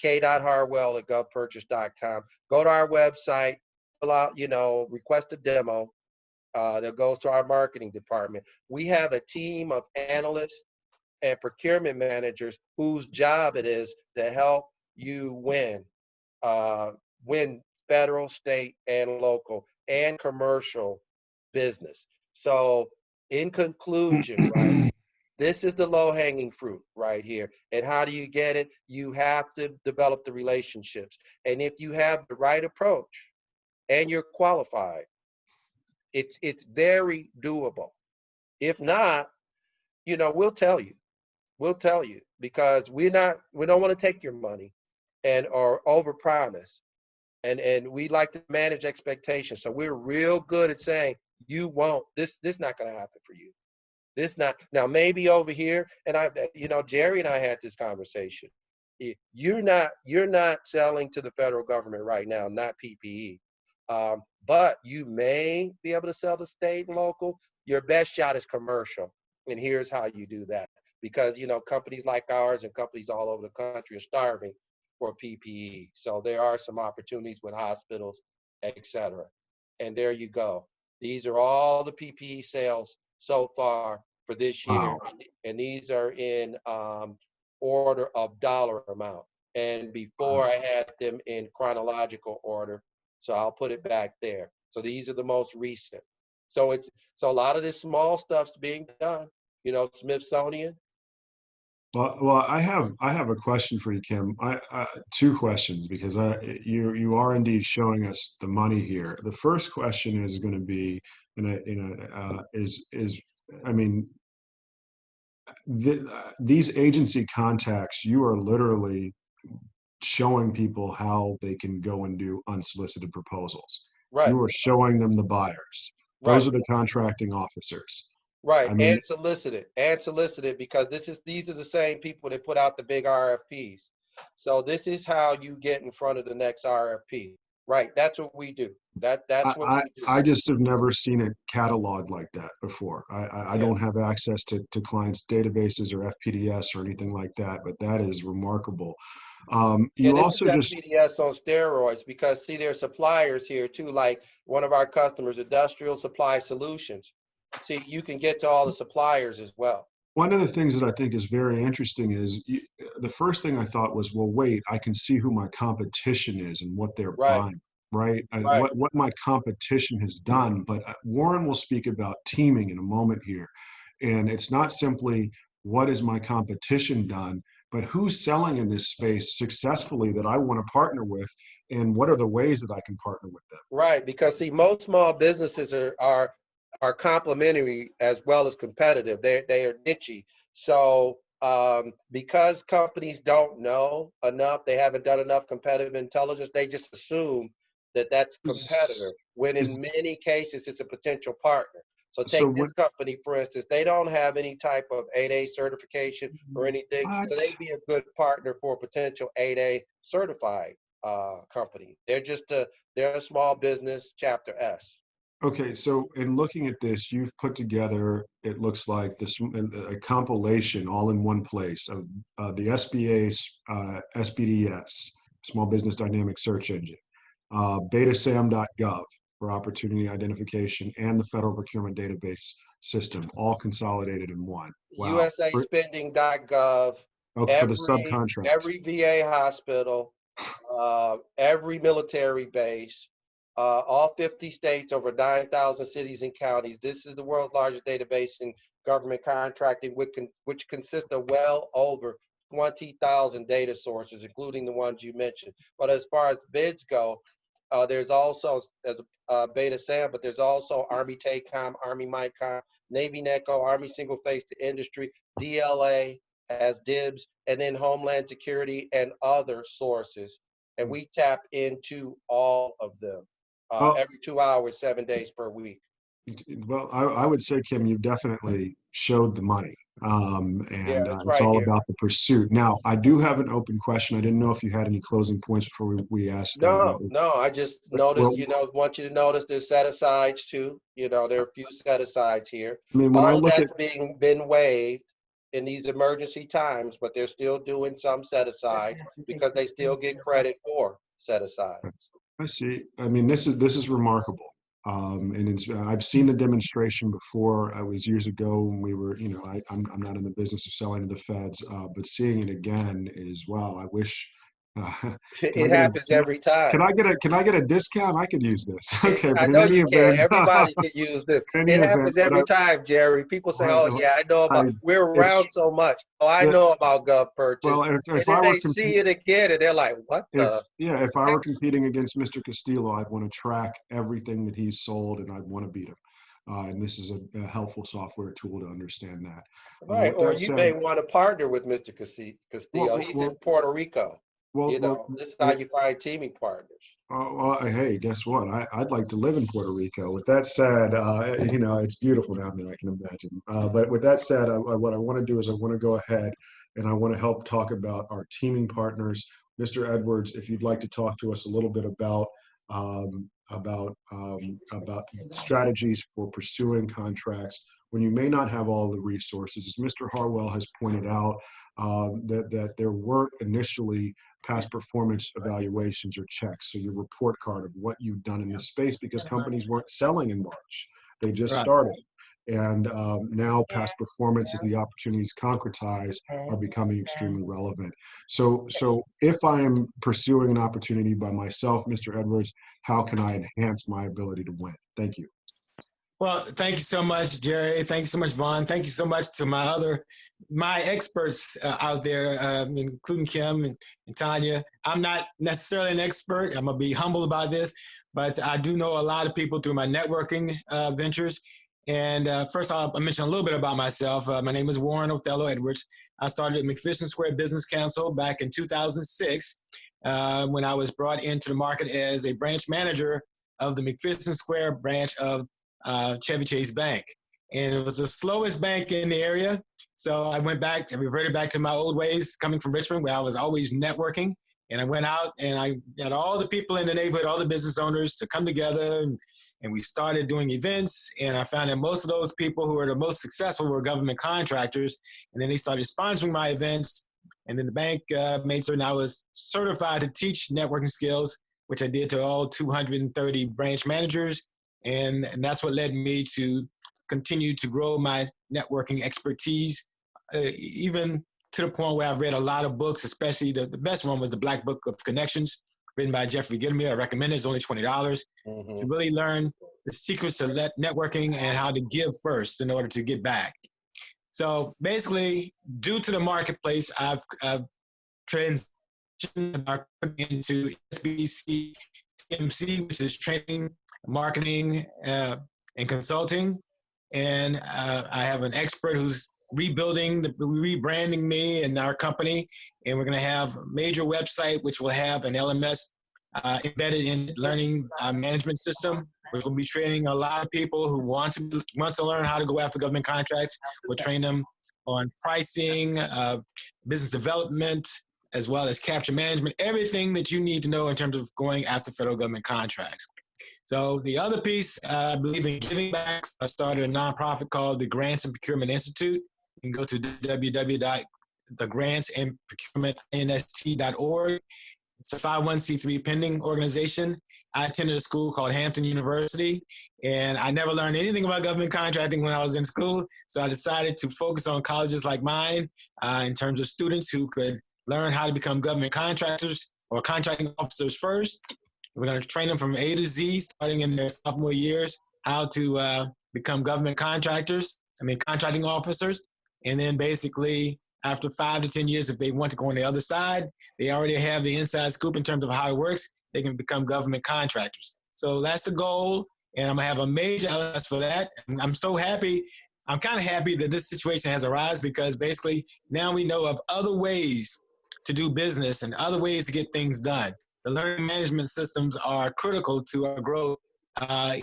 k.harwell@govpurchase.com. Go to our website, fill out, you know, request a demo that goes to our marketing department. We have a team of analysts and procurement managers whose job it is to help you win federal, state, and local, and commercial business. So in conclusion, right, this is the low-hanging fruit right here. And how do you get it? You have to develop the relationships. And if you have the right approach and you're qualified, it's very doable. If not, you know, we'll tell you. We'll tell you, because we don't want to take your money or overpromise. And we like to manage expectations. So we're real good at saying, you won't, this not gonna happen for you. This not, now maybe over here, and Jerry and I had this conversation. You're not selling to the federal government right now, not PPE. But you may be able to sell to state and local. Your best shot is commercial. And here's how you do that. Because, companies like ours and companies all over the country are starving for PPE. So there are some opportunities with hospitals, et cetera. And there you go. These are all the PPE sales so far for this year. Wow. And these are in order of dollar amount. And before I had them in chronological order. So I'll put it back there. So these are the most recent. So a lot of this small stuff's being done. Smithsonian. Well, I have a question for you, Kim. Two questions, because you are indeed showing us the money here. The first question is going to be, I mean, these agency contacts, you are literally showing people how they can go and do unsolicited proposals. Right. You are showing them the buyers. Right. Those are the contracting officers. Right. I mean, And solicited because these are the same people that put out the big RFPs. So this is how you get in front of the next RFP. Right. That's what we do. That's what we do. I just have never seen it cataloged like that before. I Yeah. don't have access to clients' databases or FPDS or anything like that, but that is remarkable. You This also is just, FPDS on steroids because see, there's suppliers here too, like one of our customers, Industrial Supply Solutions. See, you can get to all the suppliers as well. one of the things that I think is very interesting is the first thing I thought was, well, wait, I can see who my competition is and what they're Right. buying, right? And Right. what my competition has done. But Warren will speak about teaming in a moment here. And it's not simply what has my competition done, but who's selling in this space successfully that I want to partner with, and what are the ways that I can partner with them? Right. Because see, most small businesses are complementary as well as competitive. They are niche. So because companies don't know enough, they haven't done enough competitive intelligence, they just assume that that's Is, competitor, when is in many cases it's a potential partner. So so take this what? company, for instance, they don't have any type of 8A certification or anything. So What? they'd be a good partner for a potential 8A certified company. They're a small business, chapter S. Okay, so in looking at this, you've put together, it looks like this, a compilation all in one place of the SBA's SBDS, Small Business Dynamic Search Engine, betasam.gov for opportunity identification, and the Federal Procurement Database System, all consolidated in one. Wow. USAspending.gov, Okay, for the subcontracts. every VA hospital, every military base, all 50 states, over 9,000 cities and counties. This is the world's largest database in government contracting, which consists of well over 20,000 data sources, including the ones you mentioned. But as far as bids go, there's also, as a Beta SAM, but there's also Army TACOM, Army MICOM, Navy NECO, Army Single Face to Industry, DLA as DIBS, and then Homeland Security and other sources. And we tap into all of them Well, every 2 hours, 7 days per week. well, I would say, Kim, you definitely showed the money, Yeah, and that's it's right all here. about the pursuit. Now, I do have an open question. I didn't know if you had any closing points before we asked. No, I just Well, noticed, want you to notice there's set asides too. There are a few set asides here. I mean, when I All of look at, that's been waived in these emergency times, but they're still doing some set asides because they still get credit for set asides. I see. I mean, this is remarkable. And I've seen the demonstration before. I was years ago when we were, I'm not in the business of selling to the feds, but seeing it again is, wow. I wish. Can I It get a happens every time. can I get a discount? I could use this. Okay, I but in know any you can. event, Everybody can use this. in any It event, happens every time, Jerry. People say, "Oh yeah, I know I, about." We're it's around so much. Oh, I yeah, know about Gov Purchase, well, and if then I were they see it again, and they're like, "What the?" if I were competing against Mr. Castillo, I'd want to track everything that he's sold, and I'd want to beat him. And this is a helpful software tool to understand that. Right? With Or that you may said, want to partner with Mr. Castillo. He's in well, Puerto Rico. This is how you find teaming partners. Well, hey, guess what? I'd like to live in Puerto Rico. With that said, it's beautiful down there, I can imagine. But with that said, what I want to do is I want to go ahead and I want to help talk about our teaming partners. Mr. Edwards, if you'd like to talk to us a little bit about strategies for pursuing contracts when you may not have all the resources. As Mr. Harwell has pointed out, that there weren't initially past performance evaluations or checks. So your report card of what you've done in this space, because companies weren't selling in March. They just started. And now past performance as the opportunities concretize are becoming extremely relevant. So if I am pursuing an opportunity by myself, Mr. Edwards, how can I enhance my ability to win? Thank you. Well, thank you so much, Jerry. Thank you so much, Vaughn. Thank you so much to my experts out there, including Kim and Tanya. I'm not necessarily an expert. I'm gonna be humble about this, but I do know a lot of people through my networking ventures. And first off, I mentioned a little bit about myself. My name is Warren Othello Edwards. I started at McPherson Square Business Council back in 2006 when I was brought into the market as a branch manager of the McPherson Square branch of Chevy Chase Bank. And it was the slowest bank in the area. So I reverted back to my old ways coming from Richmond, where I was always networking. And I went out and I got all the people in the neighborhood, all the business owners to come together and we started doing events. And I found that most of those people who were the most successful were government contractors. And then they started sponsoring my events. And then the bank made certain I was certified to teach networking skills, which I did to all 230 branch managers. And that's what led me to continue to grow my networking expertise, even to the point where I've read a lot of books, especially the best one was the Black Book of Connections, written by Jeffrey Gitomer. I recommend it. It's only $20 to really learn the secrets of networking and how to give first in order to get back. So basically, due to the marketplace, I've transitioned into SBC TMC, which is training, marketing, and consulting. And I have an expert who's rebranding me and our company. And we're going to have a major website, which will have an LMS embedded in learning management system, which will be training a lot of people who want to learn how to go after government contracts. We'll train them on pricing, business development, as well as capture management, everything that you need to know in terms of going after federal government contracts. So the other piece, I believe in giving back. I started a nonprofit called the Grants and Procurement Institute. You can go to www.thegrants-and-procurement-inst.org. It's a 501c3 pending organization. I attended a school called Hampton University, and I never learned anything about government contracting when I was in school. So I decided to focus on colleges like mine in terms of students who could learn how to become government contractors or contracting officers first. We're going to train them from A to Z, starting in their sophomore years, how to become government contracting officers. And then basically, after 5 to 10 years, if they want to go on the other side, they already have the inside scoop in terms of how it works. They can become government contractors. So that's the goal. And I'm going to have a major LS for that. And I'm so happy. I'm kind of happy that this situation has arisen because basically now we know of other ways to do business and other ways to get things done. The learning management systems are critical to our growth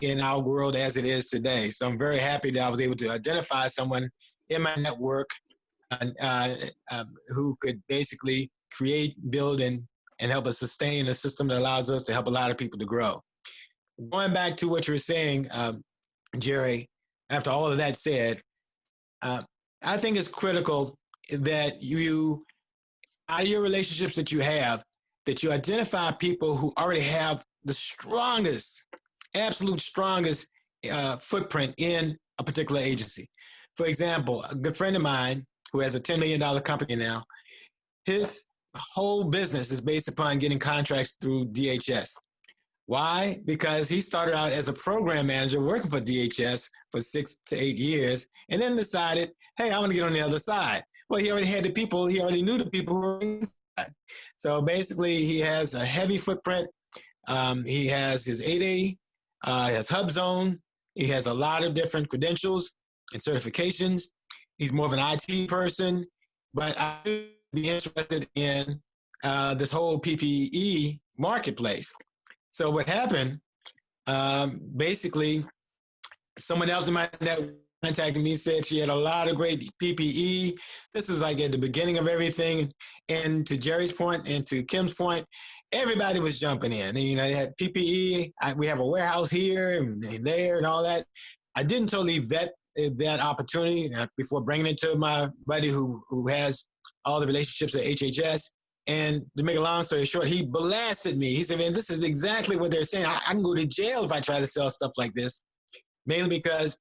in our world as it is today. So I'm very happy that I was able to identify someone in my network who could basically create, build, and help us sustain a system that allows us to help a lot of people to grow. Going back to what you're saying, Jerry, after all of that said, I think it's critical that you, out of your relationships that you have, that you identify people who already have the strongest, absolute strongest footprint in a particular agency. For example, a good friend of mine who has a $10 million company now, his whole business is based upon getting contracts through DHS. Why? Because he started out as a program manager working for DHS for 6 to 8 years and then decided, hey, I want to get on the other side. Well, he already had the people, he already knew the people who were inside. So basically, he has a heavy footprint. He has his 8A, he has HubZone. He has a lot of different credentials and certifications. He's more of an IT person, but I would be interested in this whole PPE marketplace. So what happened, basically, someone else in my network contacted me, said she had a lot of great PPE. This is like at the beginning of everything. And to Jerry's point and to Kim's point, everybody was jumping in. And, you know, they had PPE. We have a warehouse here and there and all that. I didn't totally vet that opportunity before bringing it to my buddy who has all the relationships at HHS. And to make a long story short, he blasted me. He said, man, this is exactly what they're saying. I can go to jail if I try to sell stuff like this, mainly because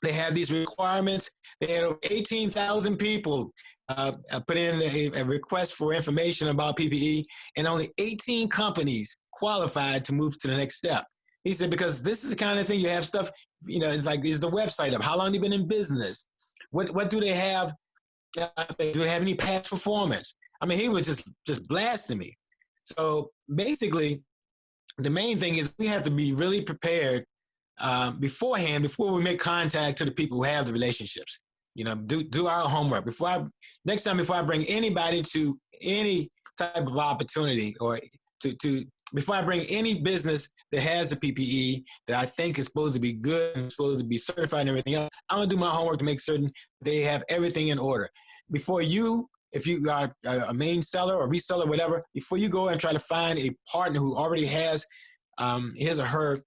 they have these requirements. They had over 18,000 people put in a request for information about PPE, and only 18 companies qualified to move to the next step. He said, because this is the kind of thing you have stuff, you know, it's like, is the website up? How long they been in business? What do they have? Do they have any past performance? I mean, he was just blasting me. So basically, the main thing is we have to be really prepared beforehand, before we make contact to the people who have the relationships. You know, do our homework. Next time before I bring anybody to any type of opportunity, or before I bring any business that has the PPE that I think is supposed to be good and supposed to be certified and everything else, I'm gonna do my homework to make certain they have everything in order. Before you, if you are a main seller or reseller, whatever, before you go and try to find a partner who already has his or her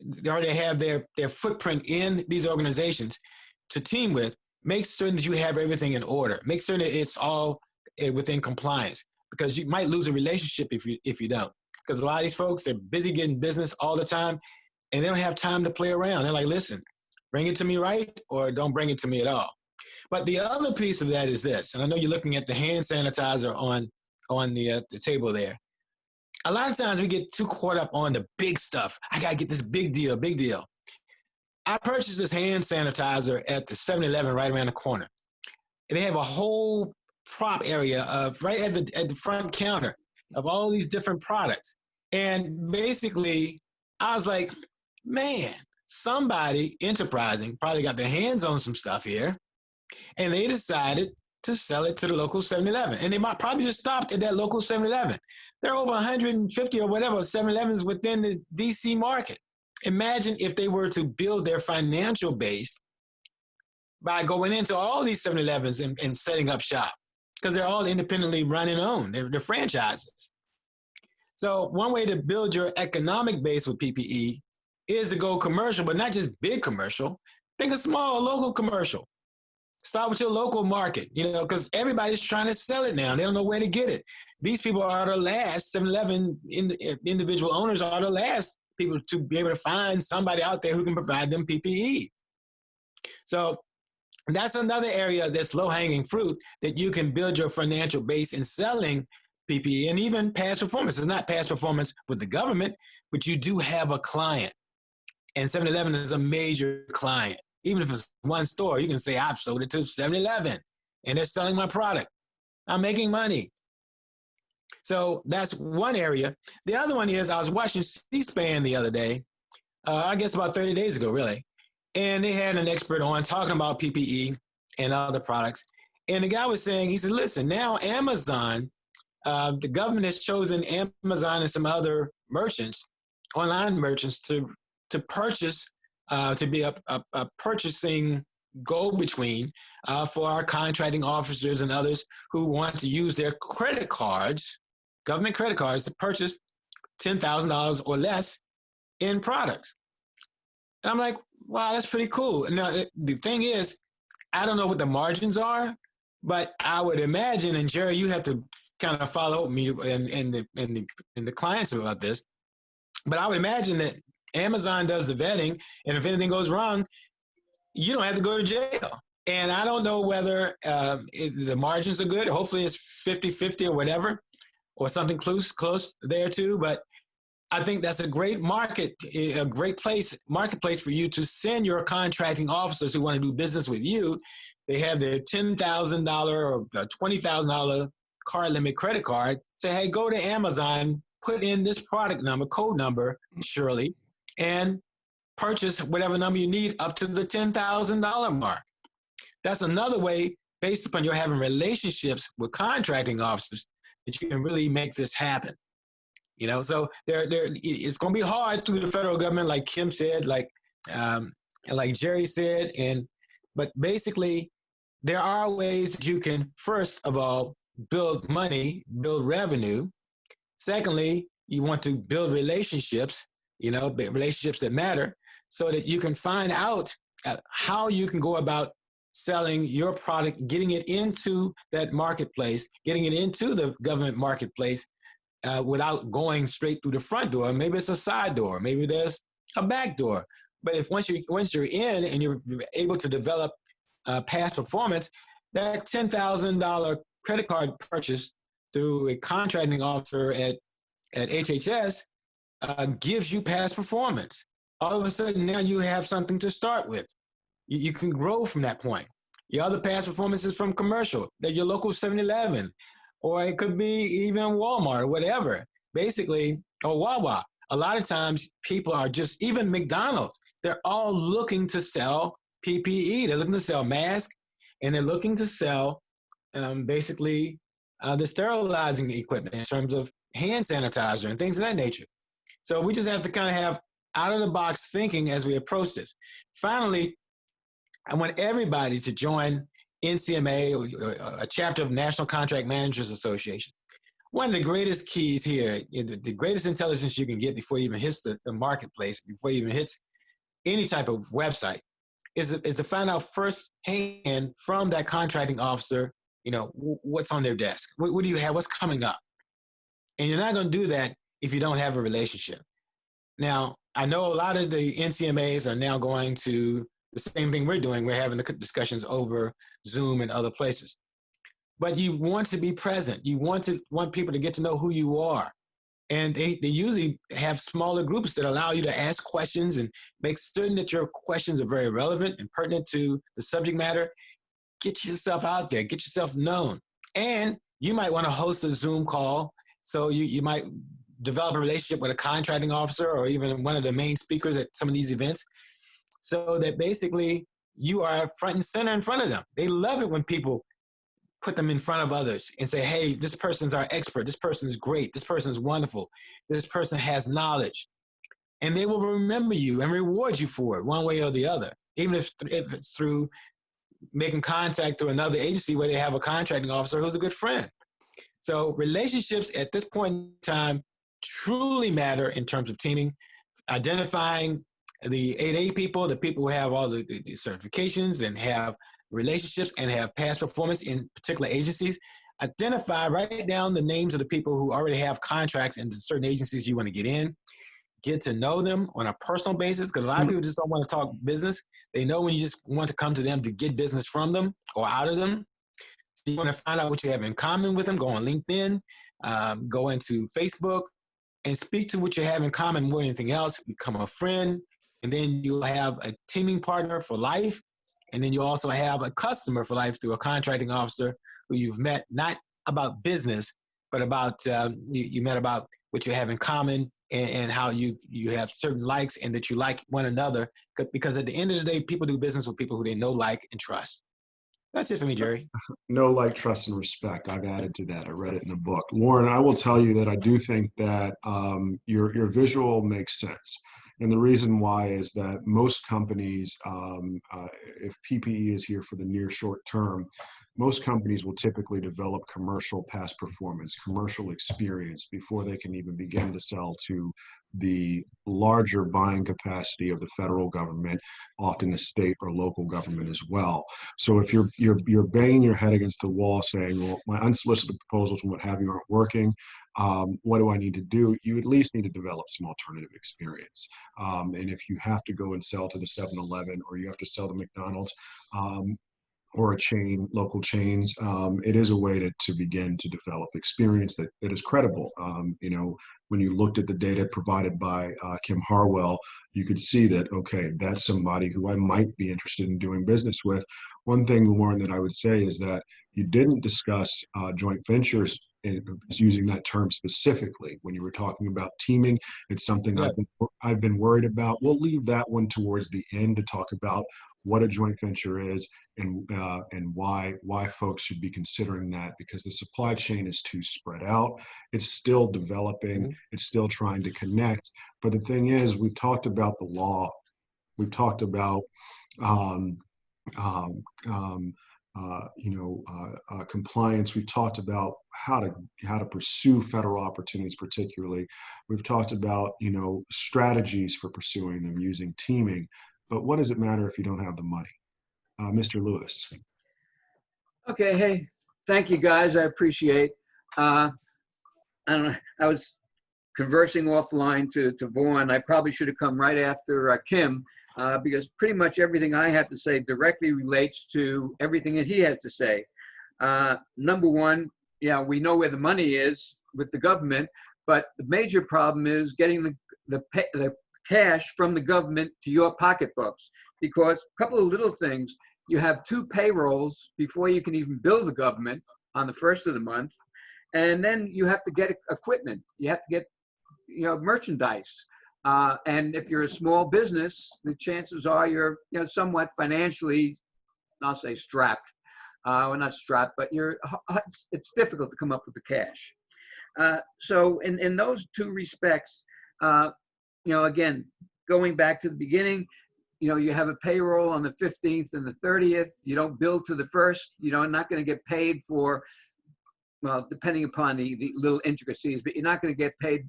they already have their footprint in these organizations to team with, make certain that you have everything in order. Make certain that it's all within compliance, because you might lose a relationship if you don't. Because a lot of these folks, they're busy getting business all the time, and they don't have time to play around. They're like, listen, bring it to me right, or don't bring it to me at all. But the other piece of that is this, and I know you're looking at the hand sanitizer on the table there. A lot of times we get too caught up on the big stuff. I got to get this big deal. I purchased this hand sanitizer at the 7-Eleven right around the corner. And they have a whole prop area right at the front counter of all these different products. And basically, I was like, man, somebody enterprising probably got their hands on some stuff here, and they decided to sell it to the local 7-Eleven. And they might probably just stopped at that local 7-Eleven. There are over 150 or whatever 7-Elevens within the DC market. Imagine if they were to build their financial base by going into all these 7-Elevens and setting up shop, because they're all independently run and owned. They're franchises. So one way to build your economic base with PPE is to go commercial, but not just big commercial. Think of small local commercial. Start with your local market, you know, because everybody's trying to sell it now. They don't know where to get it. These people are the last, 7-Eleven individual owners are the last people to be able to find somebody out there who can provide them PPE. So that's another area that's low-hanging fruit that you can build your financial base in selling PPE, and even past performance. It's not past performance with the government, but you do have a client. And 7-Eleven is a major client. Even if it's one store, you can say, I've sold it to 7-Eleven, and they're selling my product. I'm making money. So that's one area. The other one is I was watching C-SPAN the other day, I guess about 30 days ago, really. And they had an expert on talking about PPE and other products. And the guy was saying, he said, listen, now Amazon, the government has chosen Amazon and some other merchants, online merchants, to purchase, to be a purchasing go-between for our contracting officers and others who want to use their credit cards, government credit cards, to purchase $10,000 or less in products. And I'm like, wow, that's pretty cool. Now, the thing is, I don't know what the margins are, but I would imagine, and Jerry, you have to kind of follow me and the clients about this, but I would imagine that Amazon does the vetting, and if anything goes wrong, you don't have to go to jail. And I don't know whether the margins are good. Hopefully it's 50-50 or whatever, or something close there too. But I think that's a great marketplace for you to send your contracting officers who want to do business with you. They have their $10,000 or $20,000 card limit credit card. Say, hey, go to Amazon, put in this product number, code number, Shirley, and purchase whatever number you need up to the $10,000 mark. That's another way based upon your having relationships with contracting officers that you can really make this happen. You know, so it's going to be hard through the federal government, like Kim said, and like Jerry said, but basically there are ways that you can, first of all, build money, build revenue. Secondly, you want to build relationships, relationships that matter, so that you can find out how you can go about selling your product, getting it into that marketplace, getting it into the government marketplace without going straight through the front door. Maybe it's a side door, maybe there's a back door. But if once you're in and you're able to develop past performance, that $10,000 credit card purchase through a contracting officer at HHS gives you past performance. All of a sudden, now you have something to start with. You can grow from that point. Your other past performance is from commercial, that your local 7-Eleven, or it could be even Walmart or whatever. Basically, or Wawa. A lot of times people are just, even McDonald's, they're all looking to sell PPE. They're looking to sell masks, and they're looking to sell basically the sterilizing equipment in terms of hand sanitizer and things of that nature. So we just have to kind of have out-of-the-box thinking as we approach this. Finally, I want everybody to join NCMA, or a chapter of National Contract Managers Association. One of the greatest keys here, the greatest intelligence you can get before you even hits the marketplace, before you even hits any type of website, is to find out firsthand from that contracting officer, what's on their desk. What do you have? What's coming up? And you're not going to do that if you don't have a relationship. Now, I know a lot of the NCMAs are now going to the same thing we're doing. We're having the discussions over Zoom and other places. But you want to be present. You want people to get to know who you are. And they usually have smaller groups that allow you to ask questions and make certain that your questions are very relevant and pertinent to the subject matter. Get yourself out there, get yourself known. And you might want to host a Zoom call. So you might develop a relationship with a contracting officer or even one of the main speakers at some of these events, so that basically you are front and center in front of them. They love it when people put them in front of others and say, hey, this person's our expert. This person's great. This person's wonderful. This person has knowledge. And they will remember you and reward you for it one way or the other, even if it's through making contact through another agency where they have a contracting officer who's a good friend. So relationships at this point in time truly matter in terms of teaming, identifying the 8A people, the people who have all the certifications and have relationships and have past performance in particular agencies. Identify, write down the names of the people who already have contracts in certain agencies you want to get in. Get to know them on a personal basis, because a lot of people just don't want to talk business. They know when you just want to come to them to get business from them or out of them. So you want to find out what you have in common with them. Go on LinkedIn, go into Facebook, and speak to what you have in common more than anything else. Become a friend, and then you'll have a teaming partner for life. And then you also have a customer for life through a contracting officer who you've met, not about business, but about you met about what you have in common and how you have certain likes and that you like one another. Because at the end of the day, people do business with people who they know, like, and trust. That's it for me, Jerry. Know, like, trust, and respect. I've added to that. I read it in the book. Lauren, I will tell you that I do think that your visual makes sense. And the reason why is that most companies, if PPE is here for the near short term, most companies will typically develop commercial past performance, commercial experience before they can even begin to sell to the larger buying capacity of the federal government, often the state or local government as well. So if you're banging your head against the wall saying, well, my unsolicited proposals and what have you aren't working, what do I need to do? You at least need to develop some alternative experience. And if you have to go and sell to the 7-Eleven or you have to sell to McDonald's, or a chain, local chains, it is a way to begin to develop experience that is credible. When you looked at the data provided by Kim Harwell, you could see that, okay, that's somebody who I might be interested in doing business with. One thing, Lauren, that I would say is that you didn't discuss joint ventures using that term specifically when you were talking about teaming. It's something I've been worried about. We'll leave that one towards the end to talk about what a joint venture is and why folks should be considering that, because the supply chain is too spread out. It's still developing. It's still trying to connect. But the thing is, we've talked about the law. We've talked about um, compliance. We've talked about how to pursue federal opportunities, particularly. We've talked about strategies for pursuing them using teaming. But what does it matter if you don't have the money? Mr. Lewis. Okay, hey, thank you guys. I appreciate. I don't know. I was conversing offline to Vaughn. I probably should have come right after Kim. Because pretty much everything I have to say directly relates to everything that he had to say. Number one, yeah, we know where the money is with the government, but the major problem is getting the cash from the government to your pocketbooks. Because a couple of little things, you have 2 payrolls before you can even bill the government on the first of the month, and then you have to get equipment. You have to get merchandise. And if you're a small business, the chances are you're somewhat financially, I'll say strapped. Well, not strapped, but it's difficult to come up with the cash. So in those 2 respects, again, going back to the beginning, you have a payroll on the 15th and the 30th. You don't bill to the 1st. You're not going to get paid for, well, depending upon the little intricacies, but you're not going to get paid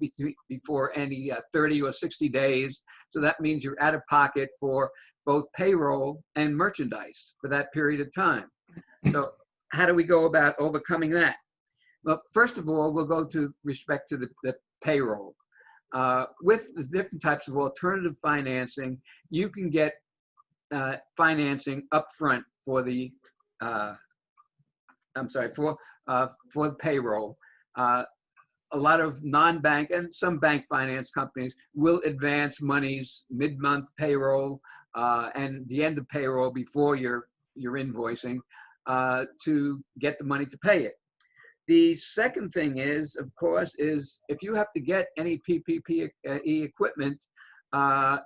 before any 30 or 60 days. So that means you're out of pocket for both payroll and merchandise for that period of time. So how do we go about overcoming that? Well, first of all, we'll go to respect to the payroll. With the different types of alternative financing, you can get financing upfront for the for the payroll. A lot of non-bank and some bank finance companies will advance monies mid-month payroll and the end of payroll before your invoicing to get the money to pay it. The second thing is, of course, is if you have to get any PPE equipment,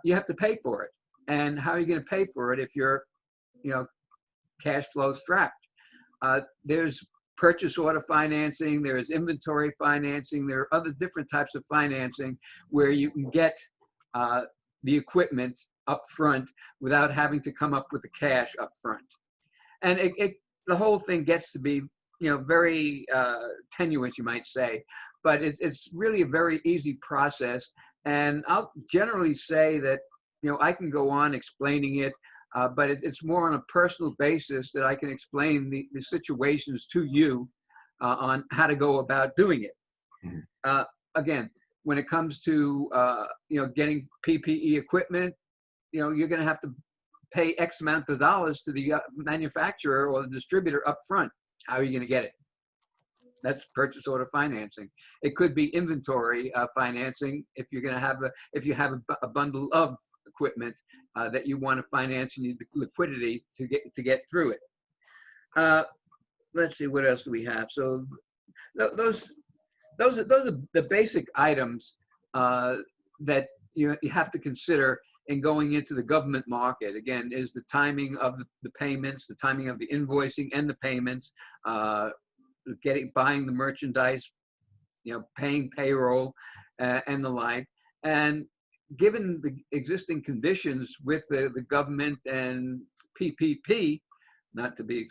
you have to pay for it. And how are you going to pay for it if you're, cash flow strapped? There's purchase order financing, there's inventory financing, there are other different types of financing where you can get the equipment up front without having to come up with the cash up front. And the whole thing gets to be very tenuous, you might say, but it's really a very easy process. And I'll generally say that, I can go on explaining it, but it's more on a personal basis that I can explain the situations to you on how to go about doing it. Mm-hmm. Again, when it comes to, getting PPE equipment, you're going to have to pay X amount of dollars to the manufacturer or the distributor up front. How are you going to get it? That's purchase order financing. It could be inventory financing if you're going to have if you have a bundle of equipment that you want to finance and you need the liquidity to get through it. Let's see, what else do we have? So those are the basic items that you have to consider in going into the government market. Again, is the timing of the payments, the timing of the invoicing and the payments, buying the merchandise, paying payroll and the like. And given the existing conditions with the government and PPP, not to be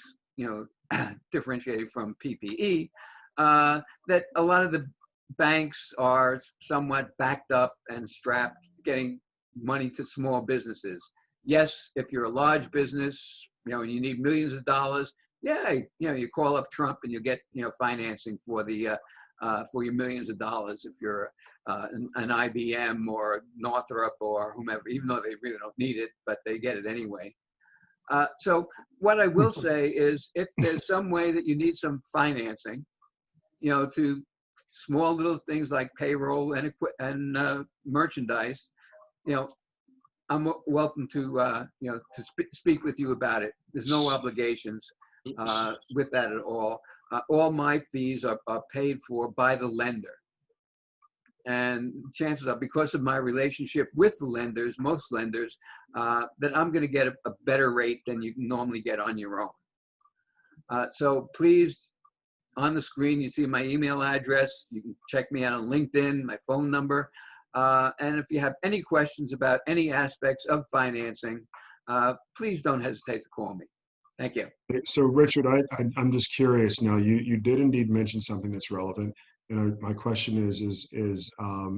differentiated from PPE, that a lot of the banks are somewhat backed up and strapped getting money to small businesses. Yes, if you're a large business, and you need millions of dollars, yeah, you call up Trump and you get, financing for for your millions of dollars. If you're an IBM or Northrop or whomever, even though they really don't need it, but they get it anyway. So what I will say is, if there's some way that you need some financing, to small little things like payroll and merchandise, I'm welcome to speak with you about it. There's no obligations with that at all. All my fees are paid for by the lender, And chances are, because of my relationship with the lenders, most lenders, that I'm going to get a better rate than you normally get on your own. So please, on the screen, you see my email address. You can check me out on LinkedIn, my phone number. And if you have any questions about any aspects of financing, please don't hesitate to call me. Thank you. So Richard, I'm just curious now, you did indeed mention something that's relevant. My question is we're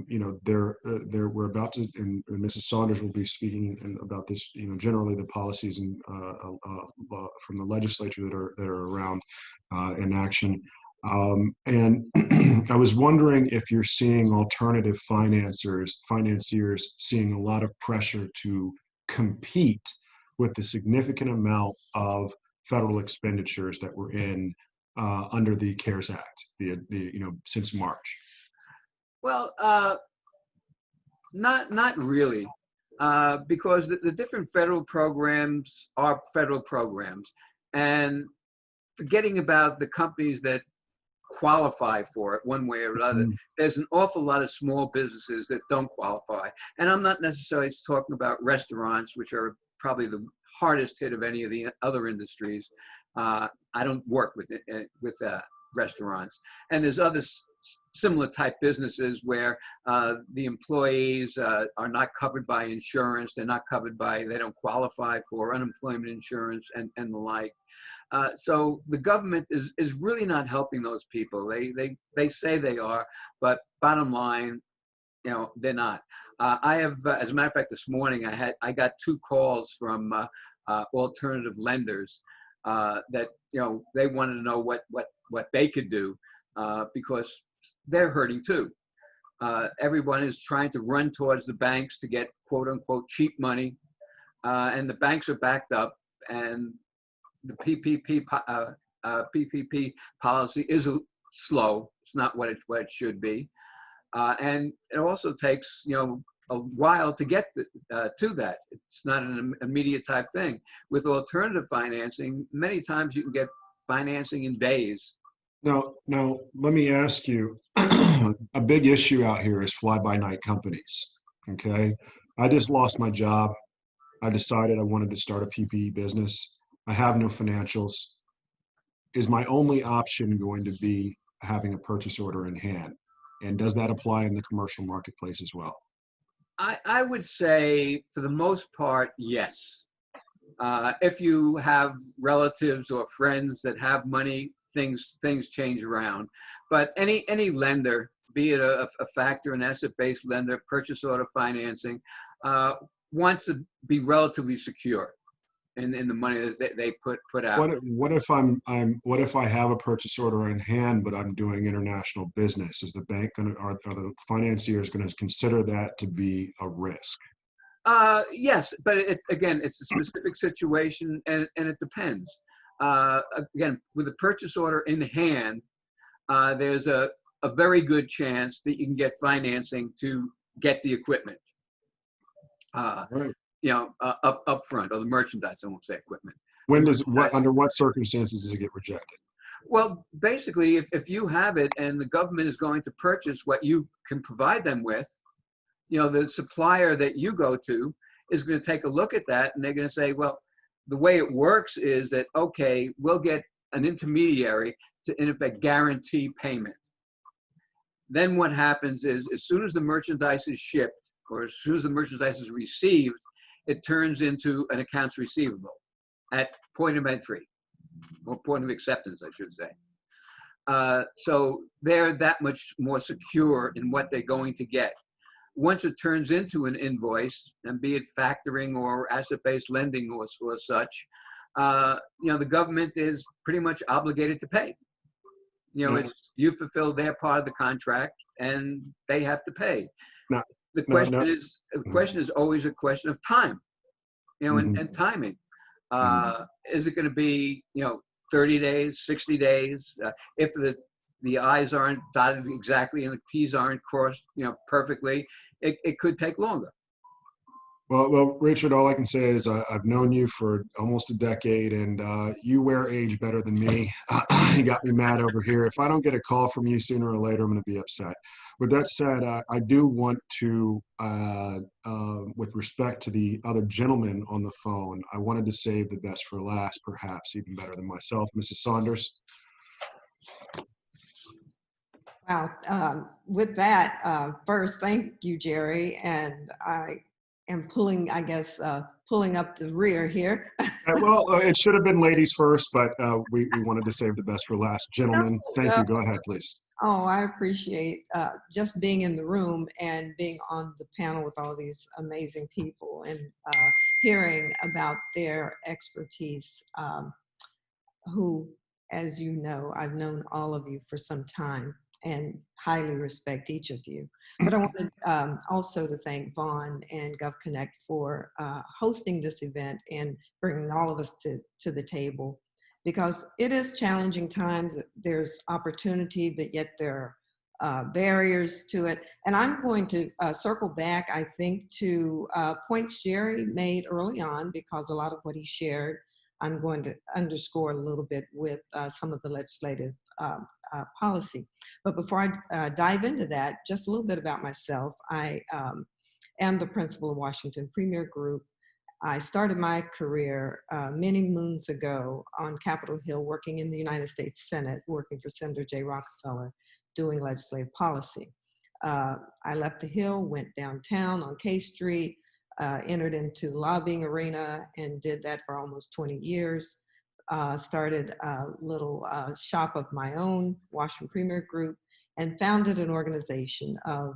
about to, and Mrs. Saunders will be speaking about this, generally the policies and from the legislature that are around in action. And I was wondering if you're seeing alternative financiers seeing a lot of pressure to compete with the significant amount of federal expenditures that were in under the CARES Act, since March. Well, not really, because the different federal programs are federal programs, and forgetting about the companies that qualify for it one way or another, there's an awful lot of small businesses that don't qualify. And I'm not necessarily talking about restaurants, which are probably the hardest hit of any of the other industries. I don't work with restaurants. And there's other similar type businesses where the employees are not covered by insurance. They don't qualify for unemployment insurance and the like. So the government is really not helping those people. They say they are, but bottom line, they're not. I have, as a matter of fact, this morning I got 2 calls from alternative lenders that they wanted to know what they could do because they're hurting too. Everyone is trying to run towards the banks to get quote unquote cheap money, and the banks are backed up, and the PPP policy is slow. It's not what it should be, and it also takes a while to get to that. It's not an immediate type thing. With alternative financing, many times you can get financing in days. Now, let me ask you, a big issue out here is fly-by-night companies, okay? I just lost my job. I decided I wanted to start a PPE business. I have no financials. Is my only option going to be having a purchase order in hand? And does that apply in the commercial marketplace as well? I would say, for the most part, yes. If you have relatives or friends that have money, things change around. But any lender, be it a factor, an asset-based lender, purchase order financing, wants to be relatively secure in the money that they put out. What if I have a purchase order in hand, but I'm doing international business? Is the bank are the financiers going to consider that to be a risk? Yes, but again, it's a specific situation, and it depends. Again, with a purchase order in hand, there's a very good chance that you can get financing to get the equipment. Right. Up front, or the merchandise. I won't say equipment. Under what circumstances does it get rejected? Well, basically, if you have it and the government is going to purchase what you can provide them with, the supplier that you go to is going to take a look at that, and they're going to say, well, the way it works is that, okay, we'll get an intermediary to, in effect, guarantee payment. Then what happens is, as soon as the merchandise is shipped, or as soon as the merchandise is received, it turns into an accounts receivable at point of entry, or point of acceptance, I should say. So they're that much more secure in what they're going to get. Once it turns into an invoice, and be it factoring or asset-based lending or such, the government is pretty much obligated to pay. You fulfill their part of the contract, and they have to pay. The question is always a question of time, and timing. Is it going to be 30 days, 60 days? If the I's aren't dotted exactly and the T's aren't crossed perfectly, it could take longer. Well, Richard, all I can say is I've known you for almost a decade, and you wear age better than me. You got me mad over here. If I don't get a call from you sooner or later, I'm going to be upset. With that said, I do want to, with respect to the other gentleman on the phone, I wanted to save the best for last, perhaps even better than myself. Mrs. Saunders. Wow. With that, first, thank you, Jerry. And I am pulling, I guess, pulling up the rear here. Well, it should have been ladies first, but we wanted to save the best for last. Gentlemen, thank you. Go ahead, please. Oh, I appreciate just being in the room and being on the panel with all these amazing people and hearing about their expertise, who, as you know, I've known all of you for some time and highly respect each of you. But I wanted also to thank Vaughn and GovConnect for hosting this event and bringing all of us to the table, because it is challenging times. There's opportunity, but yet there are barriers to it. And I'm going to circle back, I think, to points Jerry made early on, because a lot of what he shared, I'm going to underscore a little bit with some of the legislative policy. But before I dive into that, just a little bit about myself. I am the principal of Washington Premier Group. I started my career many moons ago on Capitol Hill, working in the United States Senate, working for Senator Jay Rockefeller, doing legislative policy. I left the Hill, went downtown on K Street, entered into the lobbying arena and did that for almost 20 years. Started a little shop of my own, Washington Premier Group, and founded an organization of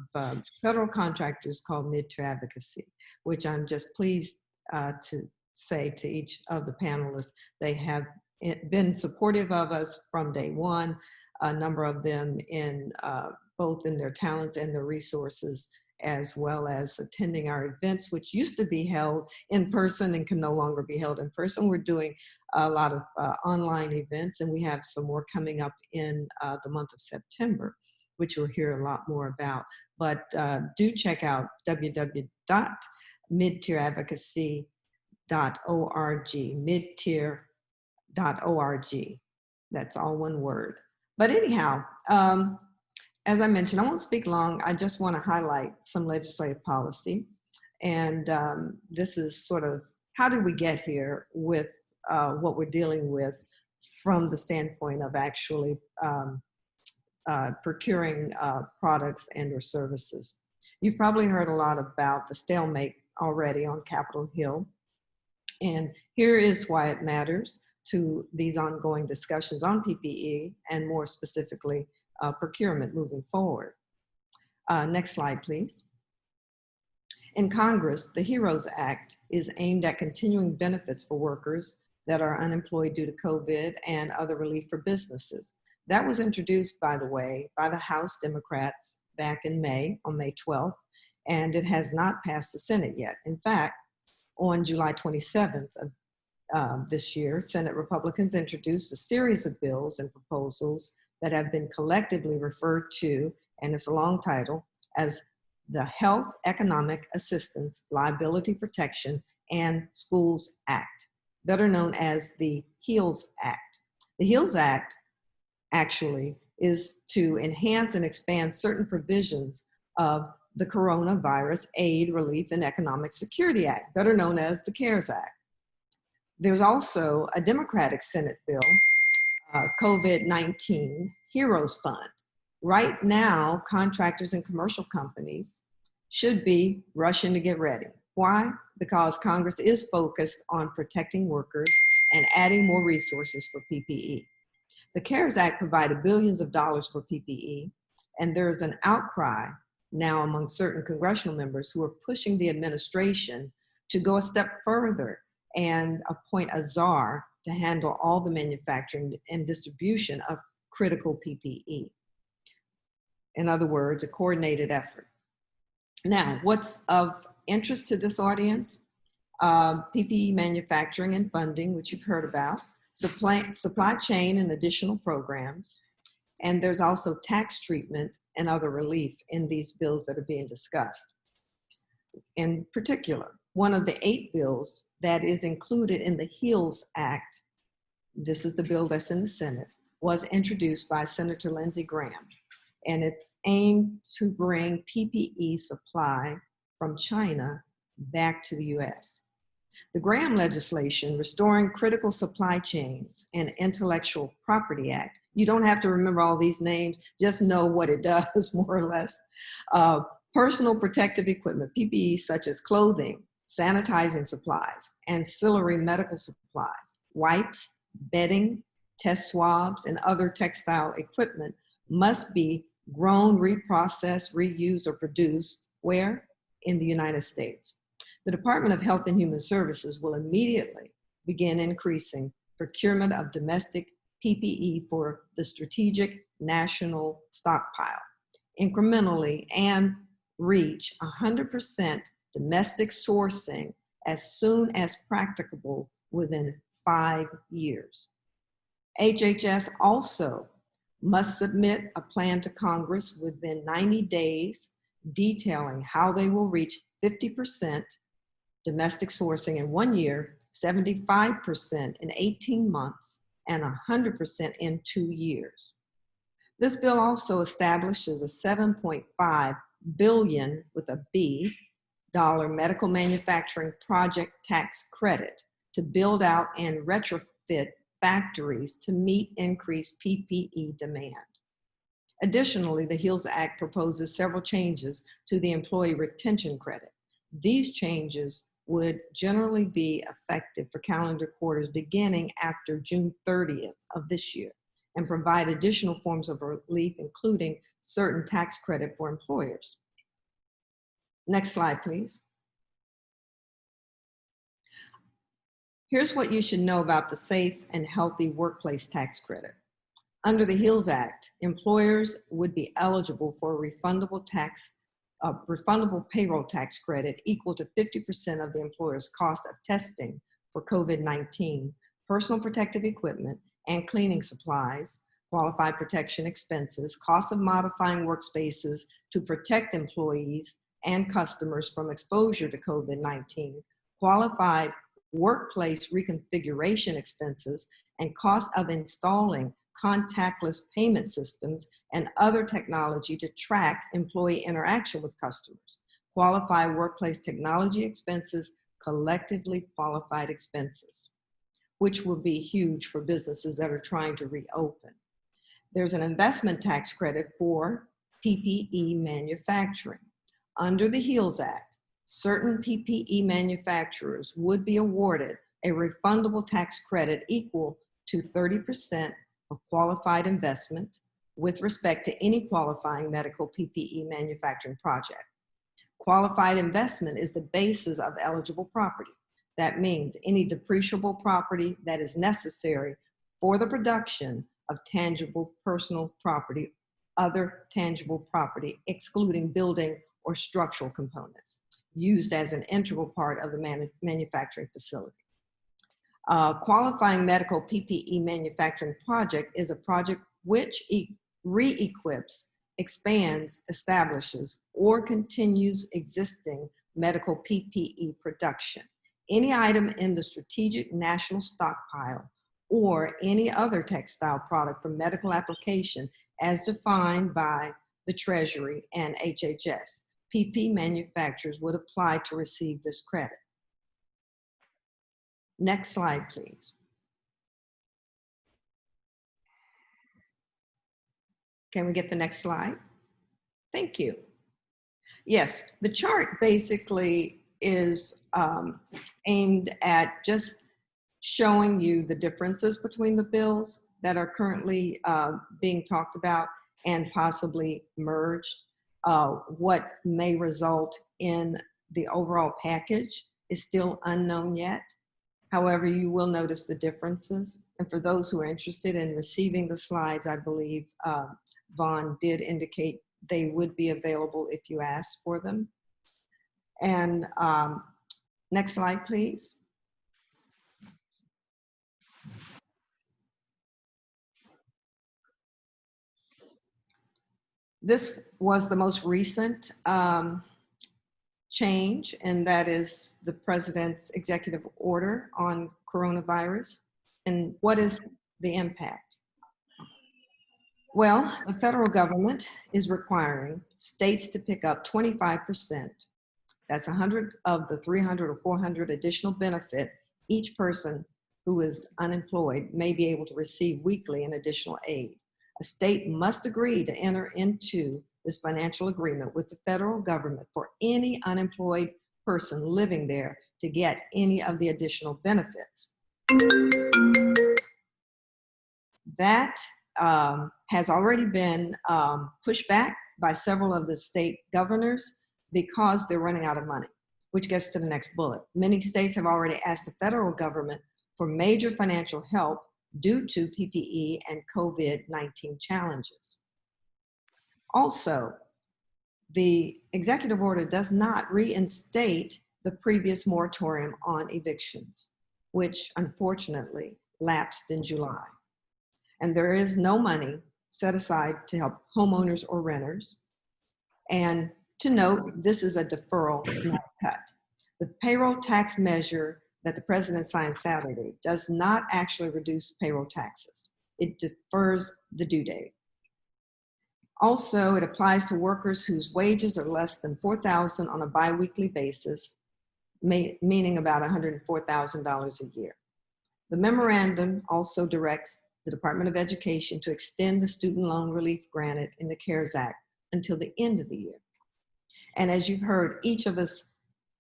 federal contractors called Mid-Tier Advocacy, which I'm just pleased to say to each of the panelists, they have been supportive of us from day one, a number of them in both in their talents and their resources, as well as attending our events, which used to be held in person and can no longer be held in person. We're doing a lot of online events, and we have some more coming up in the month of September, which you'll hear a lot more about. But do check out www.midtieradvocacy.org, midtier.org. That's all one word. But anyhow, as I mentioned, I won't speak long. I just want to highlight some legislative policy. And this is sort of, how did we get here with what we're dealing with from the standpoint of actually procuring products and or services. You've probably heard a lot about the stalemate already on Capitol Hill. And here is why it matters to these ongoing discussions on PPE and more specifically, procurement moving forward. Next slide, please. In Congress, the HEROES Act is aimed at continuing benefits for workers that are unemployed due to COVID and other relief for businesses. That was introduced, by the way, by the House Democrats back in May, on May 12th, and it has not passed the Senate yet. In fact, on July 27th of this year, Senate Republicans introduced a series of bills and proposals that have been collectively referred to, and it's a long title, as the Health Economic Assistance, Liability Protection, and Schools Act, better known as the HEALS Act. The HEALS Act actually is to enhance and expand certain provisions of the Coronavirus Aid, Relief, and Economic Security Act, better known as the CARES Act. There's also a Democratic Senate bill, COVID-19 Heroes Fund. Right now, contractors and commercial companies should be rushing to get ready. Why? Because Congress is focused on protecting workers and adding more resources for PPE. The CARES Act provided billions of dollars for PPE, and there's an outcry now among certain congressional members who are pushing the administration to go a step further and appoint a czar to handle all the manufacturing and distribution of critical PPE. In other words, a coordinated effort. Now, what's of interest to this audience? PPE manufacturing and funding, which you've heard about, supply chain and additional programs, and there's also tax treatment and other relief in these bills that are being discussed. In particular, one of the 8 bills that is included in the HEALS Act, this is the bill that's in the Senate, was introduced by Senator Lindsey Graham. And it's aimed to bring PPE supply from China back to the US. The Graham legislation, Restoring Critical Supply Chains and Intellectual Property Act, you don't have to remember all these names, just know what it does, more or less. Personal protective equipment, PPE, such as clothing, sanitizing supplies, ancillary medical supplies, wipes, bedding, test swabs, and other textile equipment must be grown, reprocessed, reused, or produced where? In the United States. The Department of Health and Human Services will immediately begin increasing procurement of domestic PPE for the strategic national stockpile incrementally and reach 100% domestic sourcing as soon as practicable within 5 years. HHS also must submit a plan to Congress within 90 days detailing how they will reach 50% domestic sourcing in 1 year, 75% in 18 months, and 100% in 2 years. This bill also establishes a $7.5 billion with a B dollar medical manufacturing project tax credit to build out and retrofit factories to meet increased PPE demand. Additionally, the HEALS Act proposes several changes to the employee retention credit. These changes would generally be effective for calendar quarters beginning after June 30th of this year and provide additional forms of relief, including certain tax credit for employers. Next slide, please. Here's what you should know about the Safe and Healthy Workplace Tax Credit. Under the HEALS Act, employers would be eligible for a refundable payroll tax credit equal to 50% of the employer's cost of testing for COVID-19, personal protective equipment and cleaning supplies, qualified protection expenses, cost of modifying workspaces to protect employees and customers from exposure to COVID-19, qualified workplace reconfiguration expenses, and cost of installing contactless payment systems and other technology to track employee interaction with customers, qualified workplace technology expenses, collectively qualified expenses, which will be huge for businesses that are trying to reopen. There's an investment tax credit for PPE manufacturing. Under the HEALS Act, certain PPE manufacturers would be awarded a refundable tax credit equal to 30% of qualified investment with respect to any qualifying medical PPE manufacturing project. Qualified investment is the basis of eligible property. That means any depreciable property that is necessary for the production of tangible personal property, other tangible property, excluding building or structural components, used as an integral part of the manufacturing facility. Qualifying medical PPE manufacturing project is a project which re-equips, expands, establishes, or continues existing medical PPE production. Any item in the strategic national stockpile or any other textile product for medical application as defined by the Treasury and HHS. PPE manufacturers would apply to receive this credit. Next slide, please. Can we get the next slide? Thank you. Yes, the chart basically is aimed at just showing you the differences between the bills that are currently being talked about and possibly merged. What may result in the overall package is still unknown yet. However, you will notice the differences. And for those who are interested in receiving the slides, I believe Vaughn did indicate they would be available if you asked for them. And next slide, please. This was the most recent change, and that is the president's executive order on coronavirus. And what is the impact? Well, the federal government is requiring states to pick up 25%. That's 100 of the 300 or 400 additional benefit each person who is unemployed may be able to receive weekly in additional aid. A state must agree to enter into this financial agreement with the federal government for any unemployed person living there to get any of the additional benefits. That has already been pushed back by several of the state governors because they're running out of money, which gets to the next bullet. Many states have already asked the federal government for major financial help due to PPE and COVID-19 challenges. Also, the executive order does not reinstate the previous moratorium on evictions, which unfortunately lapsed in July. And there is no money set aside to help homeowners or renters. And to note, this is a deferral, not a cut. The payroll tax measure that the president signed Saturday does not actually reduce payroll taxes. It defers the due date. Also, it applies to workers whose wages are less than $4,000 on a biweekly basis, meaning about $104,000 a year. The memorandum also directs the Department of Education to extend the student loan relief granted in the CARES Act until the end of the year. And as you've heard each of us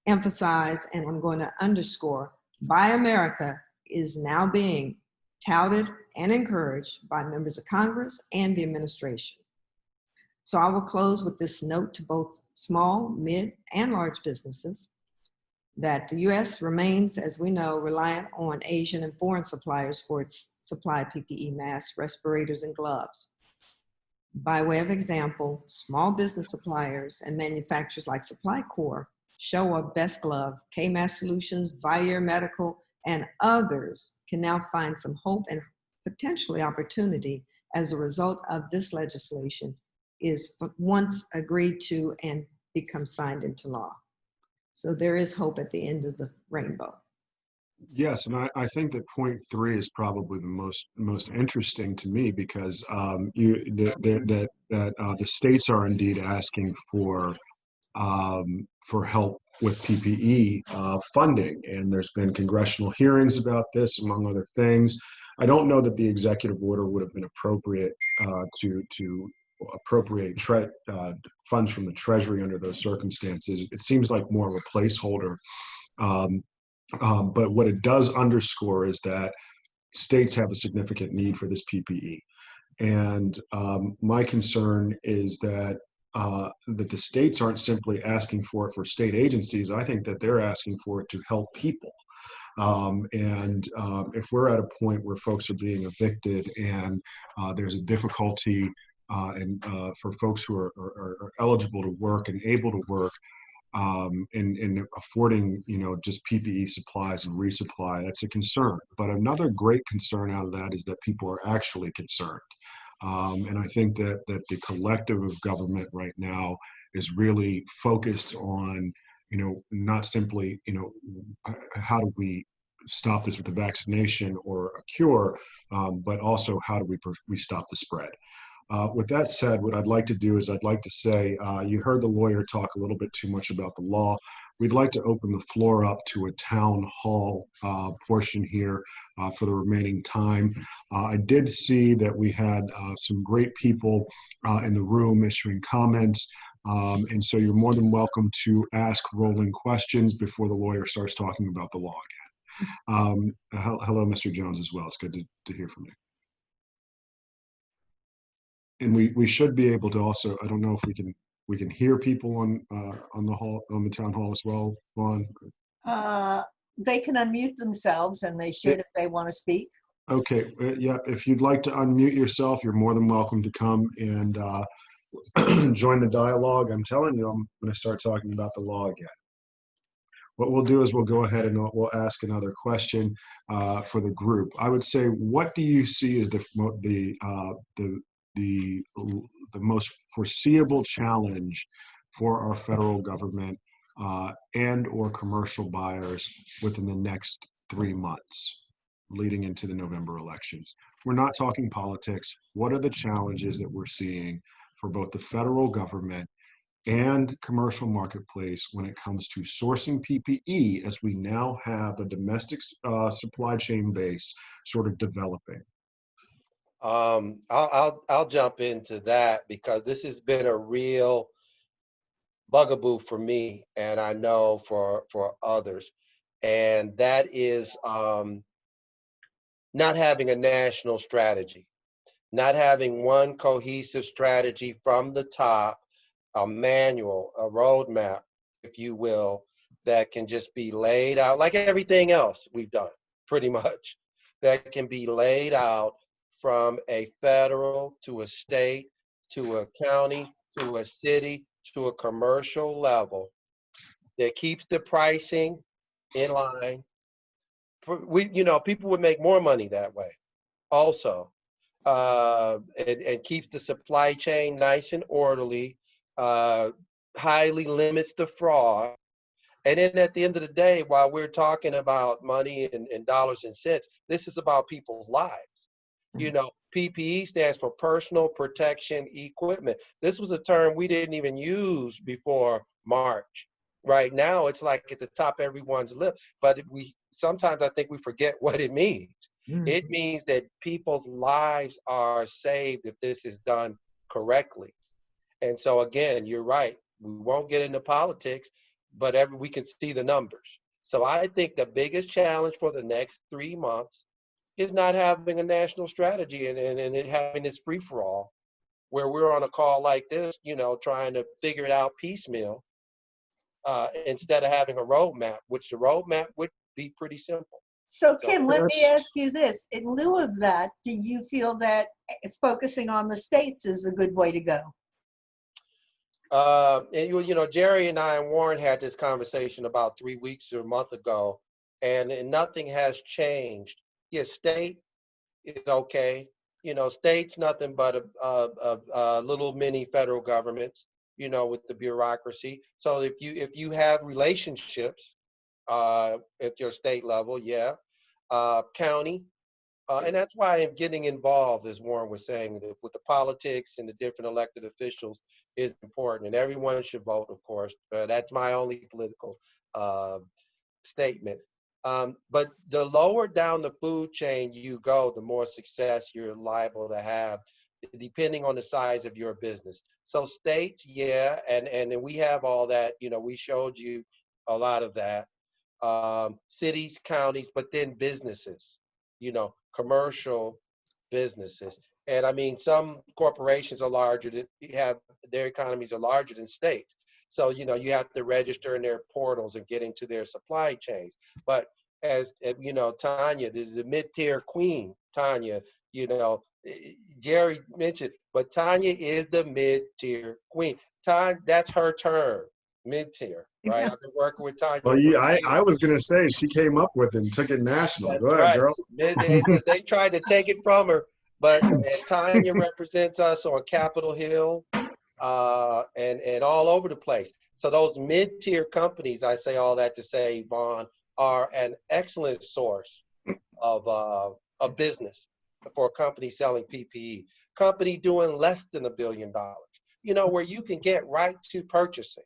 emphasize, and I'm going to underscore, Buy America is now being touted and encouraged by members of Congress and the administration. So I will close with this note to both small, mid, and large businesses that the U.S. remains, as we know, reliant on Asian and foreign suppliers for its supply of PPE masks, respirators, and gloves. By way of example, small business suppliers and manufacturers like Supply Corps, Show Up, Best Glove, K-Mask Solutions, Vire Medical, and others can now find some hope and potentially opportunity as a result of this legislation is once agreed to and become signed into law. So there is hope at the end of the rainbow. Yes, and I think that point 3 is probably the most interesting to me because the states are indeed asking for help with PPE funding, and there's been congressional hearings about this, among other things. I don't know that the executive order would have been appropriate to appropriate funds from the Treasury under those circumstances. It seems like more of a placeholder. But what it does underscore is that states have a significant need for this PPE. And my concern is that the states aren't simply asking for it for state agencies. I think that they're asking for it to help people. If we're at a point where folks are being evicted and there's a difficulty for folks who are eligible to work and able to work, in affording, just PPE supplies and resupply, that's a concern. But another great concern out of that is that people are actually concerned. And I think that the collective of government right now is really focused on, not simply, how do we stop this with the vaccination or a cure, but also how do we stop the spread. With that said, what I'd like to do is I'd like to say, you heard the lawyer talk a little bit too much about the law. We'd like to open the floor up to a town hall portion here for the remaining time. I did see that we had some great people in the room issuing comments. And so you're more than welcome to ask rolling questions before the lawyer starts talking about the law again. Hello, Mr. Jones, as well. It's good to hear from you. And we should be able to also, I don't know if we can hear people on the town hall as well, Vaughn. They can unmute themselves, and they should if they want to speak. Okay, yeah, if you'd like to unmute yourself, you're more than welcome to come and join the dialogue. I'm telling you, I'm going to start talking about the law again. What we'll do is we'll go ahead and we'll ask another question for the group. I would say, what do you see as the most foreseeable challenge for our federal government and or commercial buyers within the next 3 months leading into the November elections. We're not talking politics. What are the challenges that we're seeing for both the federal government and commercial marketplace when it comes to sourcing PPE, as we now have a domestic supply chain base sort of developing? I'll jump into that because this has been a real bugaboo for me, and I know for others, and that is not having a national strategy, not having one cohesive strategy from the top, a manual, a roadmap, if you will, that can just be laid out like everything else we've done, pretty much, that can be laid out from a federal to a state to a county to a city to a commercial level that keeps the pricing in line. People would make more money that way also, and keeps the supply chain nice and orderly, uh, highly limits the fraud. And then at the end of the day, while we're talking about money and dollars and cents, this is about people's lives. PPE stands for personal protection equipment. This was a term we didn't even use before March. Right now, it's like at the top of everyone's lip, but sometimes I think we forget what it means. It means that people's lives are saved if this is done correctly. And so again, you're right. We won't get into politics, but we can see the numbers. So I think the biggest challenge for the next 3 months is not having a national strategy and it having this free for all where we're on a call like this, trying to figure it out piecemeal, instead of having a roadmap, which the roadmap would be pretty simple. So Kim, let me ask you this. In lieu of that, do you feel that focusing on the states is a good way to go? And Jerry and I and Warren had this conversation about 3 weeks or a month ago, and nothing has changed. Yes, state is okay. State's nothing but a little mini federal governments, with the bureaucracy. So if you have relationships at your state level, yeah, county, and that's why I'm getting involved, as Warren was saying, with the politics and the different elected officials is important, and everyone should vote, of course. That's my only political statement. But the lower down the food chain you go, the more success you're liable to have, depending on the size of your business. So states, yeah, and we have all that. We showed you a lot of that. Cities, counties, but then businesses. Commercial businesses. And I mean, some corporations are larger than their economies are larger than states. So, you have to register in their portals and get into their supply chains. But as Tanya, the mid-tier queen, Tanya, Jerry mentioned, but Tanya is the mid-tier queen. Tanya, that's her term, mid-tier, right? I've been working with Tanya. Well, I was going to say she came up with it and took it national. That's Go ahead, right. girl. They tried to take it from her, but Tanya represents us on Capitol Hill and all over the place. So those mid-tier companies, I say all that to say, Vaughn, are an excellent source of business for a company selling PPE. Company doing less than $1 billion, where you can get right to purchasing,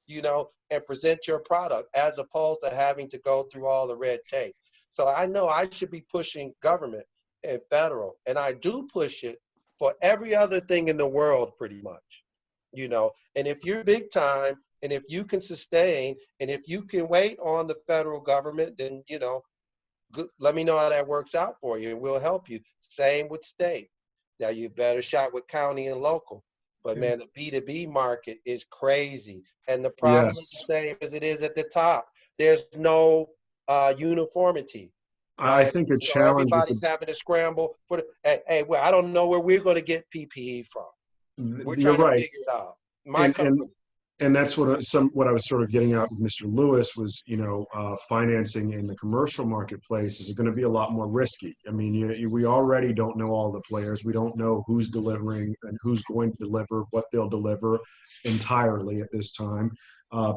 and present your product as opposed to having to go through all the red tape. So I know I should be pushing government and federal, and I do push it for every other thing in the world pretty much, and if you're big time and if you can sustain and if you can wait on the federal government, then, let me know how that works out for you and we'll help you. Same with state. Now you better shot with county and local. But man, the B2B market is crazy. And the problem is the same as it is at the top. There's no uniformity. I think a challenge everybody's having to scramble for well, I don't know where we're going to get PPE from. We're you're trying right. to figure it out. And that's what I was sort of getting at with Mr. Lewis was, financing in the commercial marketplace is going to be a lot more risky. I mean, we already don't know all the players. We don't know who's delivering and who's going to deliver, what they'll deliver entirely at this time.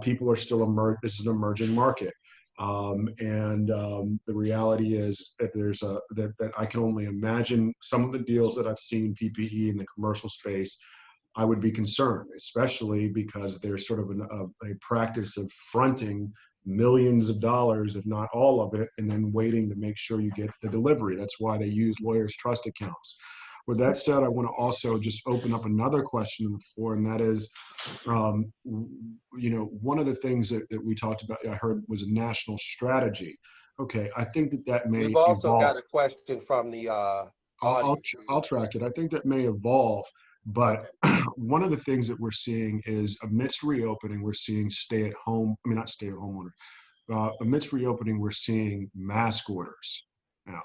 people are still this is an emerging market. The reality is that that I can only imagine some of the deals that I've seen PPE in the commercial space. I would be concerned, especially because there's sort of a practice of fronting millions of dollars, if not all of it, and then waiting to make sure you get the delivery. That's why they use lawyers' trust accounts. With that said, I want to also just open up another question on the floor, and that is, one of the things that we talked about, I heard, was a national strategy. Okay, I think that may We've also evolve. got a question from the audience. I'll track it. I think that may evolve, but one of the things that we're seeing is amidst reopening, we're seeing amidst reopening, we're seeing mask orders. Now,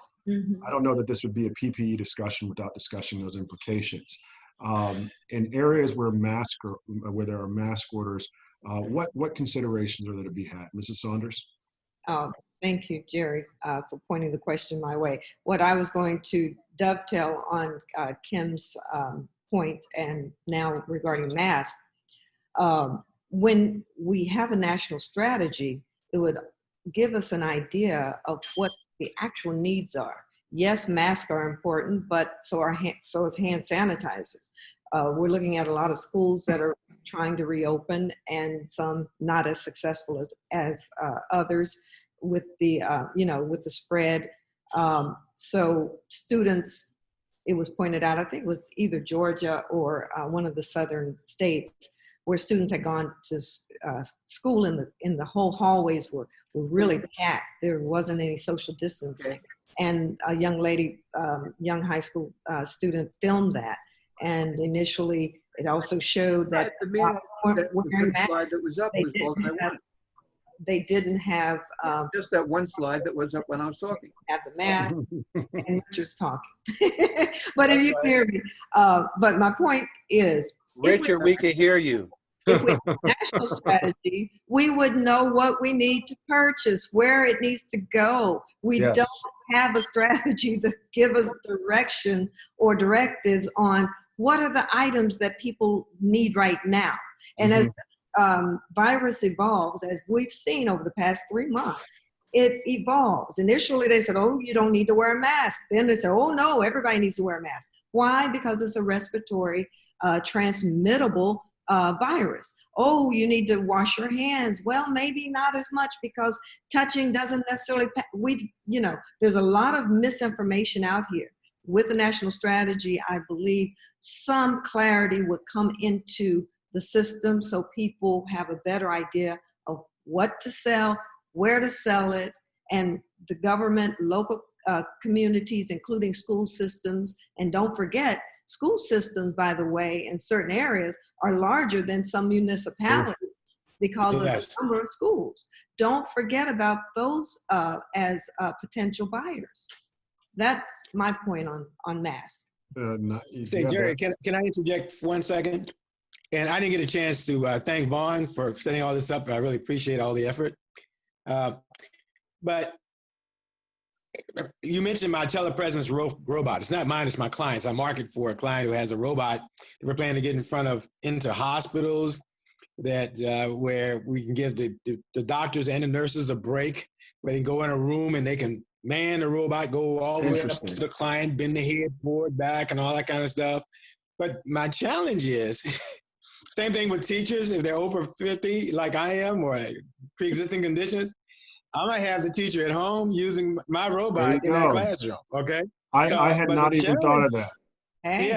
I don't know that this would be a PPE discussion without discussing those implications. In areas where there are mask orders, what considerations are there to be had? Mrs. Saunders? Thank you, Jerry, for pointing the question my way. What I was going to dovetail on Kim's points, and now regarding masks, when we have a national strategy, it would give us an idea of what the actual needs are. Yes, masks are important, but so is hand sanitizer. We're looking at a lot of schools that are trying to reopen, and some not as successful as others with the with the spread. So students, it was pointed out, I think it was either Georgia or one of the southern states, where students had gone to school in the whole hallways were really packed. There wasn't any social distancing. Okay. And a young lady, young high school student filmed that. And initially, it also showed that wearing masks. That was up was more than I wanted. They didn't have Just that one slide that was up when I was talking. have the mask and Richard's talking. But if you can hear me, but my point is, Richard, we can hear you. if we have a national strategy, we would know what we need to purchase, where it needs to go. We Yes. don't have a strategy to give us direction or directives on what are the items that people need right now. And as virus evolves, as we've seen over the past 3 months, it evolves. Initially, they said, oh, you don't need to wear a mask. Then they said, oh, no, everybody needs to wear a mask. Why? Because it's a respiratory transmittable virus. Oh, you need to wash your hands. Well, maybe not as much, because touching doesn't necessarily, there's a lot of misinformation out here. With the national strategy, I believe some clarity would come into the system so people have a better idea of what to sell, where to sell it, and the government, local communities, including school systems. And don't forget, school systems, by the way, in certain areas are larger than some municipalities because of the number of schools. Don't forget about those as potential buyers. That's my point on masks. Say, Jerry, can I interject for 1 second? And I didn't get a chance to thank Vaughn for setting all this up. I really appreciate all the effort. But you mentioned my telepresence robot. It's not mine, it's my client's. I market for a client who has a robot that we're planning to get into hospitals that where we can give the doctors and the nurses a break, where they can go in a room and they can man the robot, go all the way up to the client, bend the head forward, back, and all that kind of stuff. But my challenge is, same thing with teachers, if they're over 50, like I am, or pre-existing conditions, I might have the teacher at home using my robot in that classroom, okay? I had not even thought of that. Hey.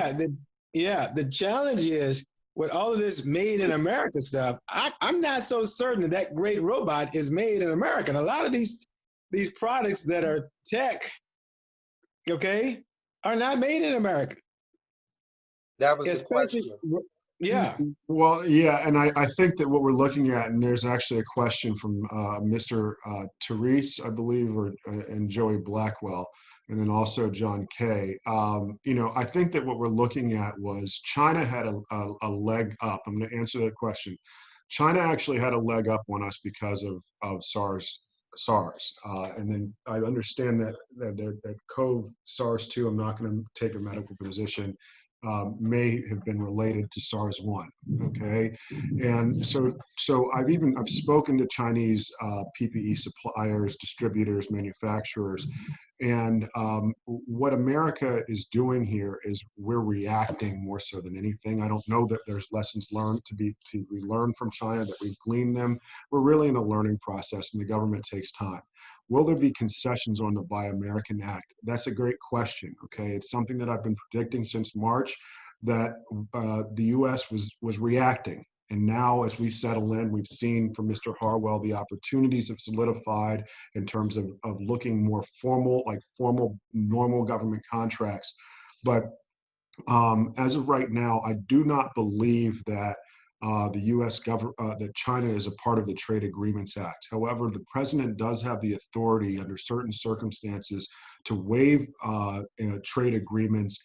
The challenge is, with all of this made in America stuff, I'm not so certain that great robot is made in America. And a lot of these products that are tech, okay, are not made in America. That was the question. Yeah. Well, yeah, and I think that what we're looking at, and there's actually a question from Mr. Therese, I believe, and Joey Blackwell, and then also John Kay. I think that what we're looking at was China had a leg up. I'm going to answer that question. China actually had a leg up on us because of SARS. And then I understand that CoV SARS-2, I'm not going to take a medical position, may have been related to SARS-1. Okay, and so I've spoken to Chinese PPE suppliers, distributors, manufacturers, and what America is doing here is we're reacting more so than anything. I don't know that there's lessons learned to be learned from China, that we've gleaned them. We're really in a learning process, and the government takes time. Will there be concessions on the Buy American Act? That's a great question. Okay, it's something that I've been predicting since March, that the U.S. was reacting. And now, as we settle in, we've seen from Mr. Harwell, the opportunities have solidified in terms of looking more formal, like formal, normal government contracts. But as of right now, I do not believe that the U.S. government, that China is a part of the Trade Agreements Act. However, the president does have the authority under certain circumstances to waive trade agreements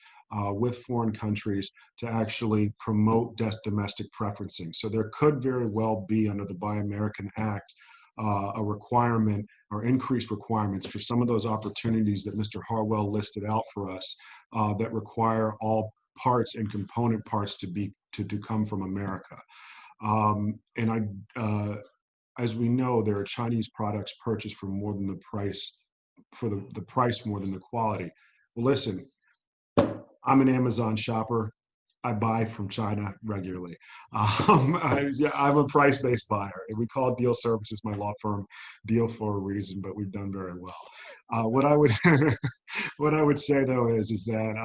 with foreign countries to actually promote domestic preferencing. So there could very well be, under the Buy American Act, a requirement or increased requirements for some of those opportunities that Mr. Harwell listed out for us that require all parts and component parts to come from America. As we know, there are Chinese products purchased for more than the price, for the price more than the quality. Well, listen, I'm an Amazon shopper. I buy from China regularly. I'm a price-based buyer. We call Deal Services, my law firm, Deal for a reason, but we've done very well. What I would what I would say though is that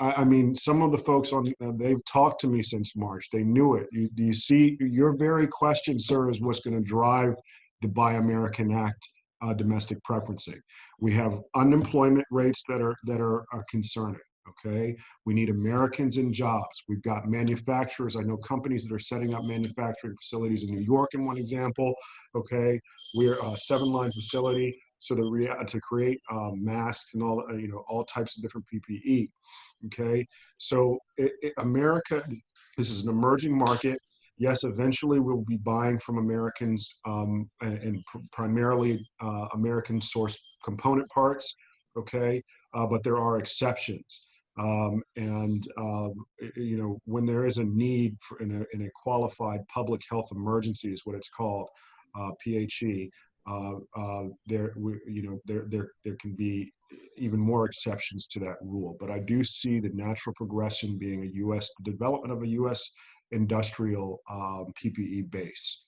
I mean, some of the folks on they've talked to me since March. They knew it. You see, your very question, sir, is what's going to drive the Buy American Act. Domestic preferencing. We have unemployment rates that are concerning. Okay, we need Americans in jobs. We've got manufacturers. I know companies that are setting up manufacturing facilities in New York, in one example. Okay, we're a 7-line facility, so to create masks and all types of different PPE. Okay, so America, this is an emerging market. Yes, eventually we'll be buying from Americans and primarily American-sourced component parts, okay? But there are exceptions. When there is a need for in a qualified public health emergency, is what it's called, PHE, there can be even more exceptions to that rule. But I do see the natural progression being development of a U.S. industrial PPE base,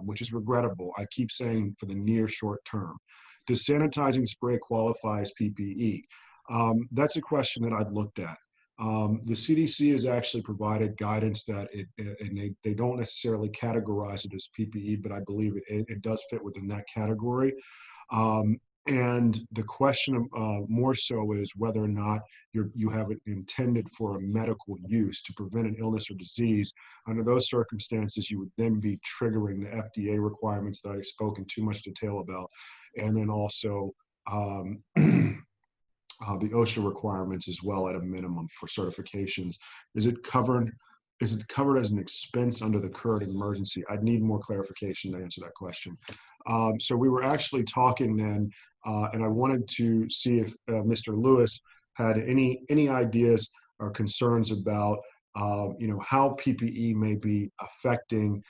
which is regrettable. I keep saying for the near short term. Does sanitizing spray qualify as PPE? That's a question that I've looked at. The CDC has actually provided guidance that they don't necessarily categorize it as PPE, but I believe it does fit within that category. And the question more so is whether or not you have it intended for a medical use to prevent an illness or disease. Under those circumstances, you would then be triggering the FDA requirements that I've spoken too much detail about, and then also the OSHA requirements as well at a minimum for certifications. Is it covered as an expense under the current emergency? I'd need more clarification to answer that question. So we were actually talking then, and I wanted to see if Mr. Lewis had any ideas or concerns about how PPE may be affecting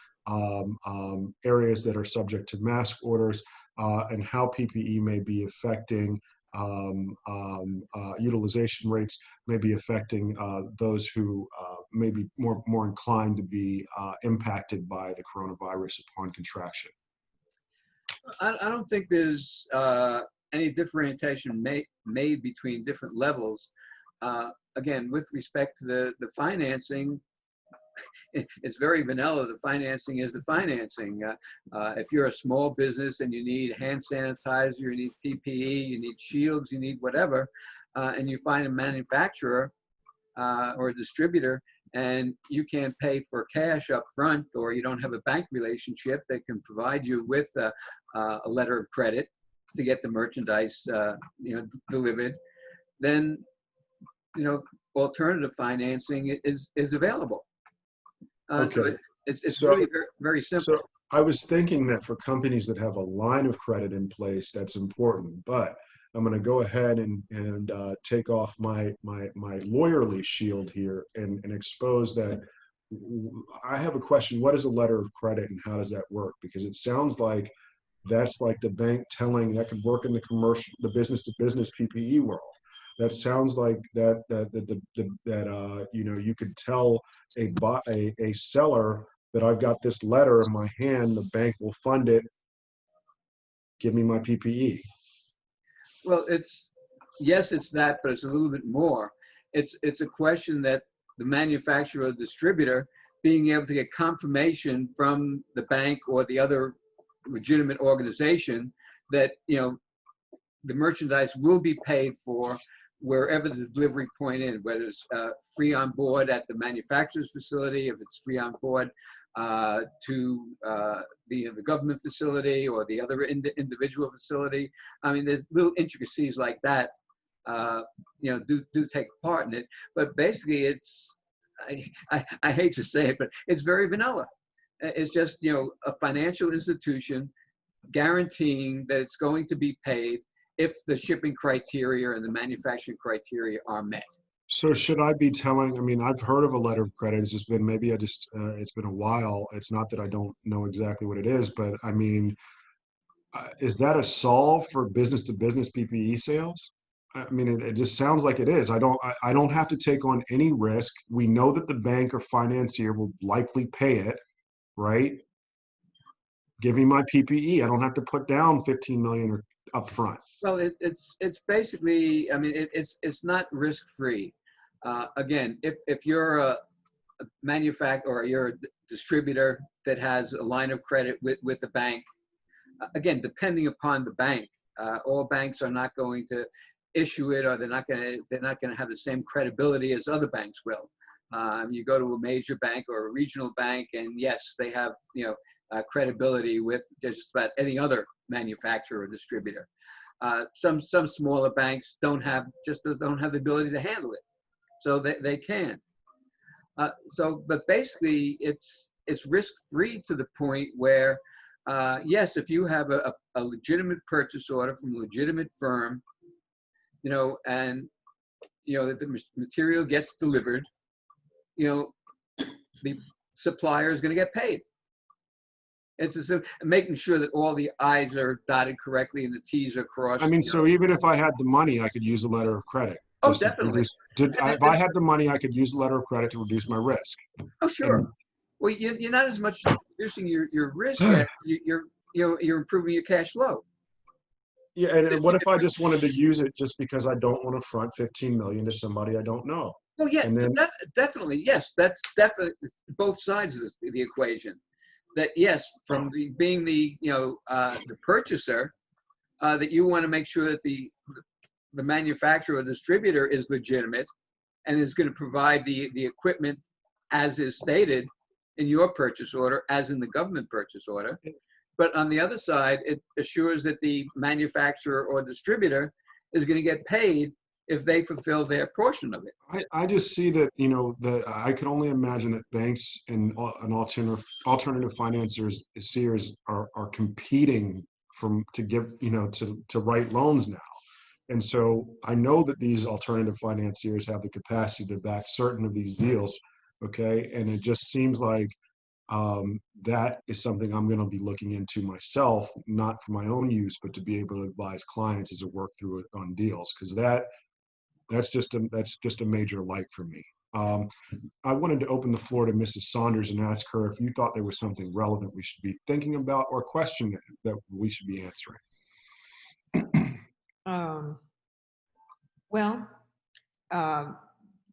areas that are subject to mask orders, and how PPE may be affecting utilization rates, may be affecting those who may be more inclined to be impacted by the coronavirus upon contraction. I don't think there's any differentiation made between different levels. Again, with respect to the financing, it's very vanilla. The financing is the financing. If you're a small business and you need hand sanitizer, you need PPE, you need shields, you need whatever, and you find a manufacturer or a distributor and you can't pay for cash up front, or you don't have a bank relationship that can provide you with a letter of credit to get the merchandise delivered, then alternative financing is available. Okay. So it's really very, very simple. So I was thinking that for companies that have a line of credit in place, that's important. But I'm going to go ahead and take off my lawyerly shield here and expose that I have a question. What is a letter of credit and how does that work? Because it sounds like that's like the bank telling that could work in the business to business PPE world. That sounds like that you could tell a seller that I've got this letter in my hand, the bank will fund it, give me my PPE. Well, yes, it's that, but it's a little bit more. It's a question that the manufacturer or distributor being able to get confirmation from the bank or the other legitimate organization that, you know, the merchandise will be paid for wherever the delivery point is, whether it's free on board at the manufacturer's facility, if it's free on board to the government facility or the other individual facility. I mean, there's little intricacies like that, do take part in it. But basically, it's, I hate to say it, but it's very vanilla. It's just, a financial institution guaranteeing that it's going to be paid if the shipping criteria and the manufacturing criteria are met. So should I be telling, I mean, I've heard of a letter of credit. It's just been, maybe it's been a while. It's not that I don't know exactly what it is, but I mean, is that a solve for business to business PPE sales? I mean, it just sounds like it is. I don't have to take on any risk. We know that the bank or financier will likely pay it, right? Give me my PPE. I don't have to put down 15 million up front. Well, it's basically, I mean, it's not risk free. Again, if you're a manufacturer or you're a distributor that has a line of credit with the bank, again, depending upon the bank, all banks are not going to issue it, or they're not going to have the same credibility as other banks will. You go to a major bank or a regional bank, and yes, they have credibility with just about any other manufacturer or distributor. Some smaller banks don't have the ability to handle it, so they can. But basically, it's risk free to the point where, yes, if you have a legitimate purchase order from a legitimate firm, and that the material gets delivered, the supplier is going to get paid. It's just making sure that all the I's are dotted correctly and the T's are crossed. I mean, so even if I had the money, I could use a letter of credit. Oh, definitely. If I had the money, I could use a letter of credit to reduce my risk. Oh, sure. Well, you're not as much reducing your risk as you're improving your cash flow. Yeah, and what if I just wanted to use it just because I don't want to front 15 million to somebody I don't know? Oh, yeah, and then, definitely. Yes, that's definitely both sides of the equation. That yes, from being the purchaser, that you want to make sure that the manufacturer or distributor is legitimate and is going to provide the equipment as is stated in your purchase order, as in the government purchase order. But on the other side, it assures that the manufacturer or distributor is going to get paid if they fulfill their portion of it. I just see that, that I can only imagine that banks and alternative financiers are competing to write loans now. And so I know that these alternative financiers have the capacity to back certain of these deals. Okay. And it just seems like that is something I'm going to be looking into myself, not for my own use, but to be able to advise clients as I work through it on deals. Cause that's just a major light for me. I wanted to open the floor to Mrs. Saunders and ask her if you thought there was something relevant we should be thinking about or a question that we should be answering.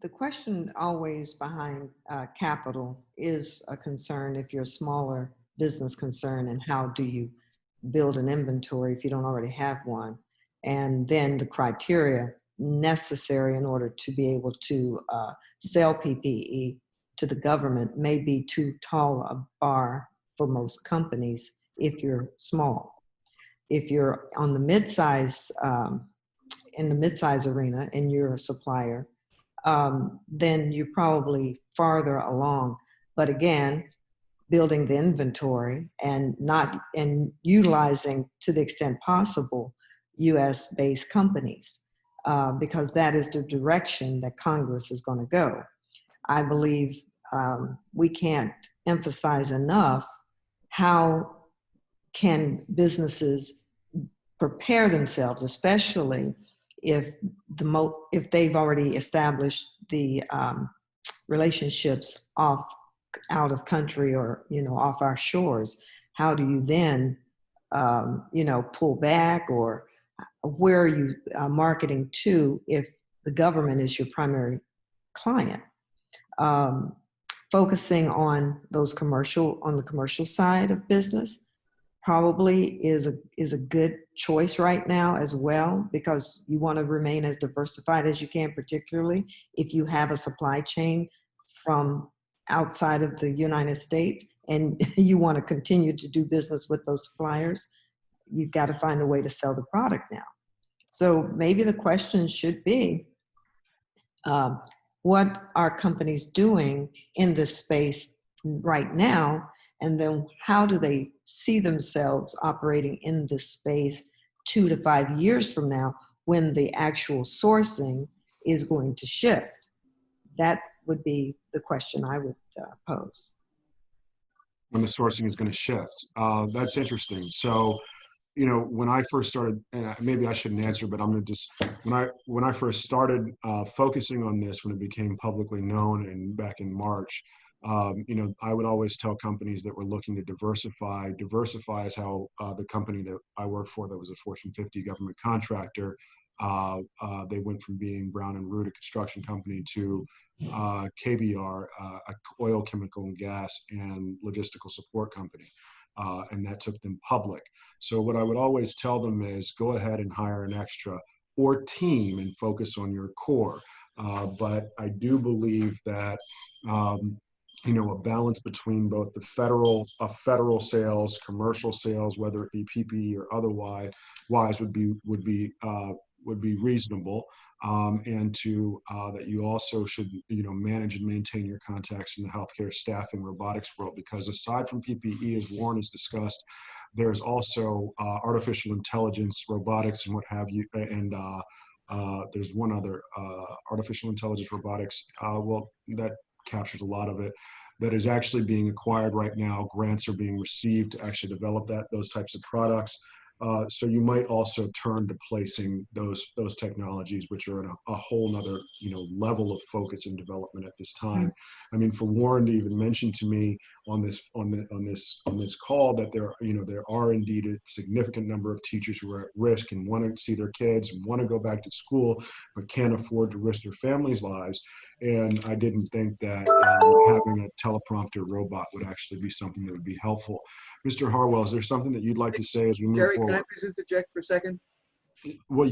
The question always behind capital is a concern if you're a smaller business concern, and how do you build an inventory if you don't already have one? And then the criteria necessary in order to be able to sell PPE to the government may be too tall a bar for most companies if you're small. If you're on the mid-size, in the mid-size arena and you're a supplier, then you're probably farther along. But again, building the inventory and utilizing to the extent possible US-based companies, because that is the direction that Congress is going to go. I believe we can't emphasize enough how can businesses prepare themselves, especially if if they've already established the relationships out of country, or off our shores. How do you then pull back, or where are you marketing to if the government is your primary client? Focusing on the commercial side of business probably is a good choice right now as well, because you want to remain as diversified as you can, particularly if you have a supply chain from outside of the United States and you want to continue to do business with those suppliers. You've got to find a way to sell the product now. So maybe the question should be, what are companies doing in this space right now? And then how do they see themselves operating in this space 2 to 5 years from now, when the actual sourcing is going to shift? That would be the question I would pose. When the sourcing is going to shift. That's interesting. So, when I first started, and maybe I shouldn't answer, but I'm going to just, when I first started focusing on this, when it became publicly known and back in March, I would always tell companies that were looking to diversify is how the company that I worked for, that was a Fortune 50 government contractor, they went from being Brown and Root, a construction company, to KBR, a oil, chemical, and gas and logistical support company. And that took them public. So what I would always tell them is, go ahead and hire an extra or team and focus on your core. But I do believe that a balance between both the federal sales, commercial sales, whether it be PPE or otherwise, would be reasonable, and that you also should manage and maintain your contacts in the healthcare staffing robotics world, because aside from PPE, as Warren has discussed, there's also artificial intelligence, robotics, and what have you, and there's one other artificial intelligence robotics. That captures a lot of it, that is actually being acquired right now. Grants are being received to actually develop those types of products. So you might also turn to placing those technologies, which are in a whole nother level of focus and development at this time. I mean, for Warren to even mention to me on this call that there are indeed a significant number of teachers who are at risk and want to see their kids and want to go back to school, but can't afford to risk their families' lives. And I didn't think that having a teleprompter robot would actually be something that would be helpful. Mr. Harwell, is there something that you'd like to say as we move Jerry, forward? can I please interject for a second? Well,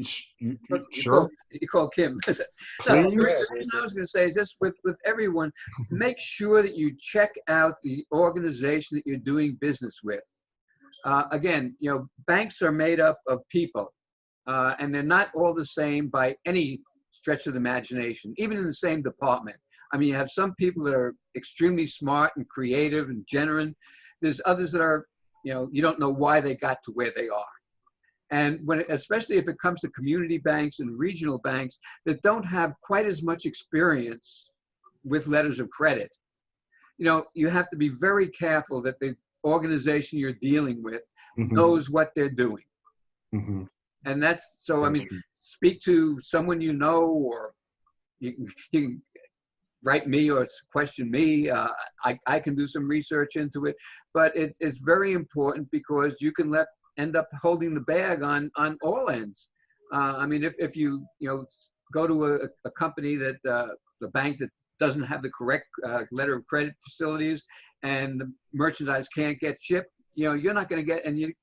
sure. You call Kim. Please. The reason I was going to say is just with everyone, make sure that you check out the organization that you're doing business with. Again, banks are made up of people, and they're not all the same by any stretch of the imagination, even in the same department. I mean, you have some people that are extremely smart and creative and genuine. There's others that are, you don't know why they got to where they are. And especially if it comes to community banks and regional banks that don't have quite as much experience with letters of credit, you have to be very careful that the organization you're dealing with knows what they're doing. And that's, so, I mean, speak to someone or you can write me or question me. I can do some research into it, but it's very important, because you can end up holding the bag on all ends. I mean, if you go to a company that the bank that doesn't have the correct letter of credit facilities, and the merchandise can't get shipped, you're not going to get, and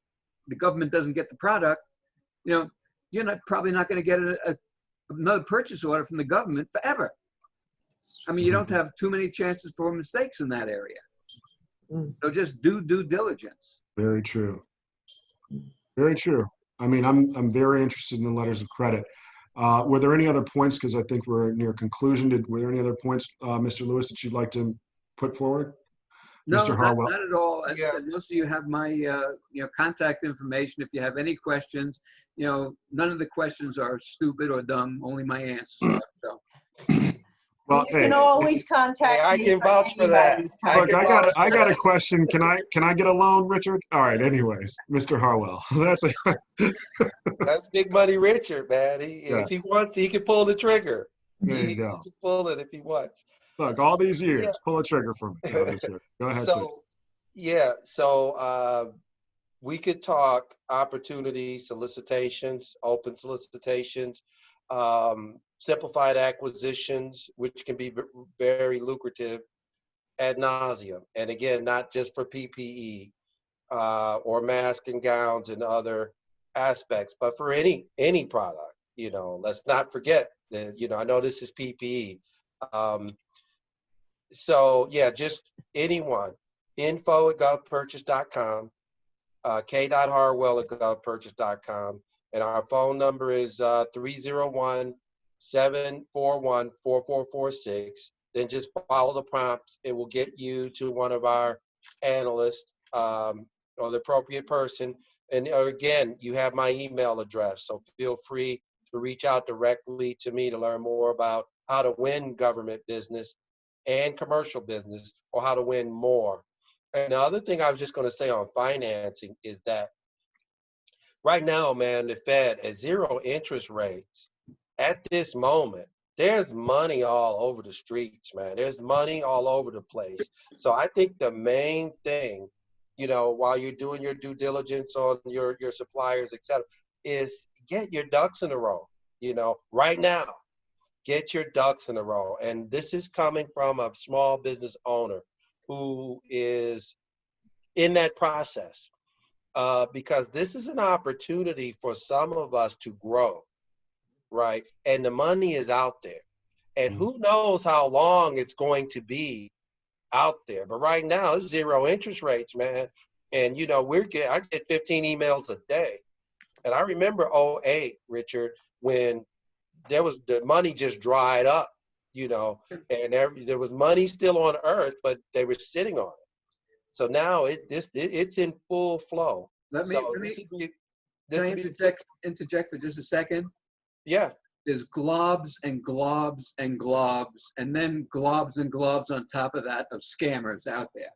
the government doesn't get the product, you're probably not going to get another purchase order from the government forever. I mean, you don't have too many chances for mistakes in that area. So just do due diligence. Very true. Very true. I mean, I'm very interested in the letters of credit. Were there any other points? Because I think we're near conclusion. Were there any other points, Mr. Lewis, that you'd like to put forward? No, Mr. Harwell? not at all. As I Yeah. said, most of you have my contact information. If you have any questions, none of the questions are stupid or dumb. Only my answers are. So Well, You can always contact I me can vouch for that. anybody's I look, can contact. vouch I for got a that. question. Can I get a loan, Richard? All right. Anyways, Mr. Harwell, that's a, That's Big Money Richard, man. If he yes. wants, he can pull the trigger. There He you go. can pull it if he wants. Look, all these Yeah. years, pull a trigger for me. No, I'm just kidding. Go ahead, So, please. yeah. So we could talk opportunities, solicitations, open solicitations, simplified acquisitions, which can be very lucrative ad nauseum. And again, not just for PPE or mask and gowns and other aspects, but for any product. Let's not forget that. I know this is PPE. So yeah, just anyone. info@govpurchase.com, k.harwell@govpurchase.com, and our phone number is 301-741-4446. Then just follow the prompts. It will get you to one of our analysts or the appropriate person. And again, you have my email address, so feel free to reach out directly to me to learn more about how to win government business and commercial business, or how to win more. And the other thing I was just going to say on financing is that right now, man, the Fed at 0 interest rates at this moment, there's money all over the streets, man. There's money all over the place. So I think the main thing, while you're doing your due diligence on your suppliers, et cetera, is get your ducks in a row, right now. Get your ducks in a row. And this is coming from a small business owner who is in that process, because this is an opportunity for some of us to grow, right? And the money is out there. And who knows how long it's going to be out there. But right now, it's 0 interest rates, man. And, I get 15 emails a day. And I remember 2008, Richard, when the money just dried up, and there was money still on earth, but they were sitting on it. So now it's in full flow. Can I interject for just a second? Yeah. There's globs and globs and globs, and then globs and globs on top of that of scammers out there.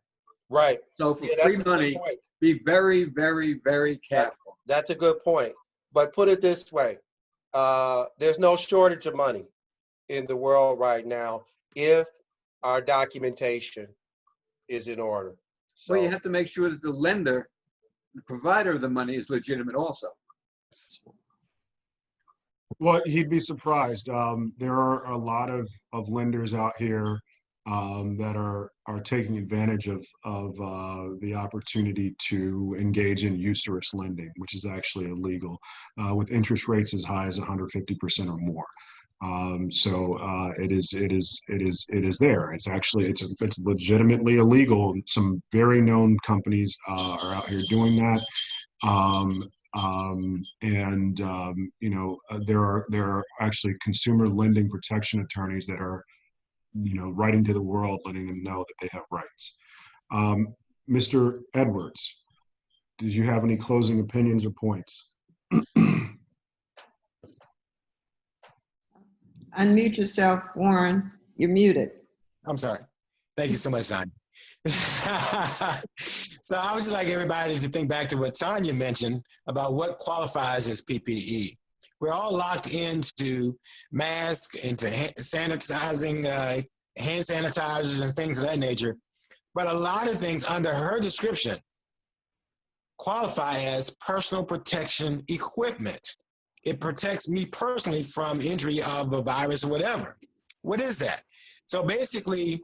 Right. So for free money, be very, very, very careful. That's a good point. But put it this way. There's no shortage of money in the world right now if our documentation is in order. So Well, you have to make sure that the lender, the provider of the money, is legitimate also. Well, he'd be surprised. There are a lot of lenders out here that are taking advantage of the opportunity to engage in usurious lending, which is actually illegal, with interest rates as high as 150% or more. So it is there. It's legitimately illegal. Some very known companies are out here doing that. There are actually consumer lending protection attorneys that are, writing to the world, letting them know that they have rights. Mr. Edwards, did you have any closing opinions or points? Unmute yourself, Warren. You're muted. I'm sorry. Thank you so much, Sonia. So I would just like everybody to think back to what Tanya mentioned about what qualifies as PPE. We're all locked into masks, into sanitizing, hand sanitizers and things of that nature. But a lot of things under her description qualify as personal protection equipment. It protects me personally from injury of a virus or whatever. What is that? So basically,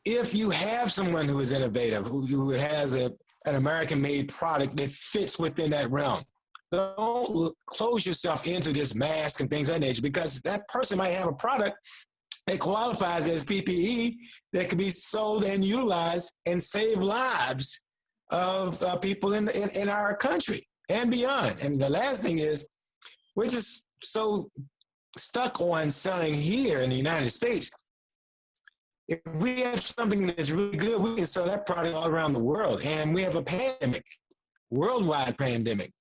if you have someone who is innovative, who has an American-made product that fits within that realm, don't close yourself into this mask and things of that nature, because that person might have a product that qualifies as PPE that could be sold and utilized and save lives of people in our country and beyond. And the last thing is, we're just so stuck on selling here in the United States. if we have something that's really good, we can sell that product all around the world. And we have a pandemic, worldwide pandemic.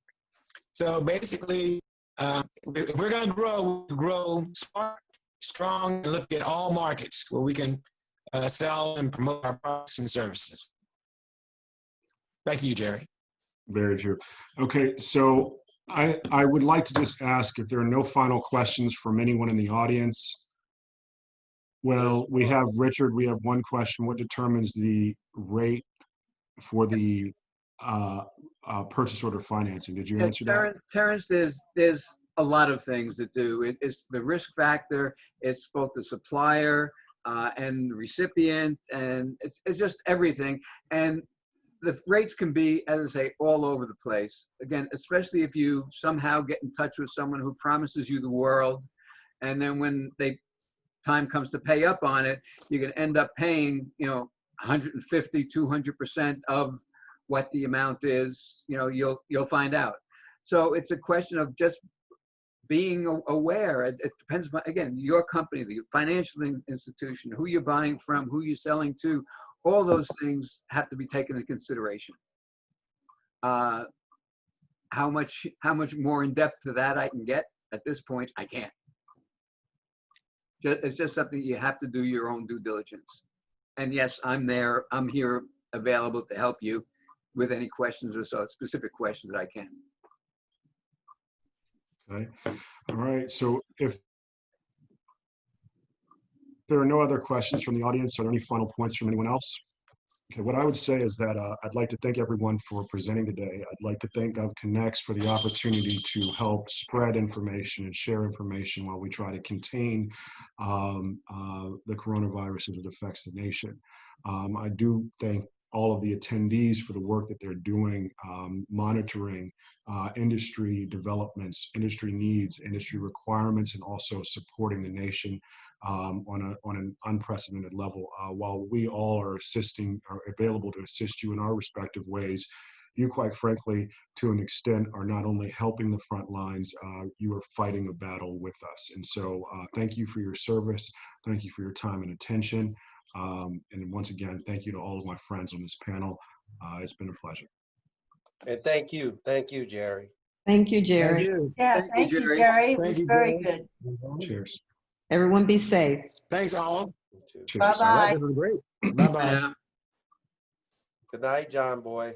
So basically, if we're going to grow smart, strong, and look at all markets where we can sell and promote our products and services. Thank you, Jerry. Very true. Okay, so I would like to just ask if there are no final questions from anyone in the audience. Well, we have Richard, we have one question. What determines the rate for the purchase order financing? Did you Yeah, answer that? Terrence, there's a lot of things to do. It's the risk factor. It's both the supplier and the recipient, and it's just everything. And the rates can be, as I say, all over the place. Again, especially if you somehow get in touch with someone who promises you the world, and then when time comes to pay up on it, you're going to end up paying, 150, 200% of what the amount is. You'll find out. So it's a question of just being aware. It depends on, again, your company, the financial institution, who you're buying from, who you're selling to. All those things have to be taken into consideration. How much more in depth to that I can get at this point, I can't. It's just something you have to do your own due diligence. And yes, I'm there. I'm here available to help you with any questions or so specific questions that I can. Okay. All right. So if there are no other questions from the audience, are there any final points from anyone else? Okay, what I would say is that I'd like to thank everyone for presenting today. I'd like to thank GovConnects for the opportunity to help spread information and share information while we try to contain the coronavirus as it affects the nation. I do thank all of the attendees for the work that they're doing, monitoring industry developments, industry needs, industry requirements, and also supporting the nation on an unprecedented level. While we all are available to assist you in our respective ways, you, quite frankly, to an extent, are not only helping the front lines, you are fighting a battle with us. And so thank you for your service. Thank you for your time and attention. And once again, thank you to all of my friends on this panel. It's been a pleasure. And thank you, Jerry. Thank you, Thank Jerry. you. Yeah, thank you, Jerry. It was Thank you, very Jerry. good. Cheers. Everyone be safe. Thanks, all. You too. Cheers. All right, Bye-bye. this was great. Bye-bye. Yeah. Good night, John boy.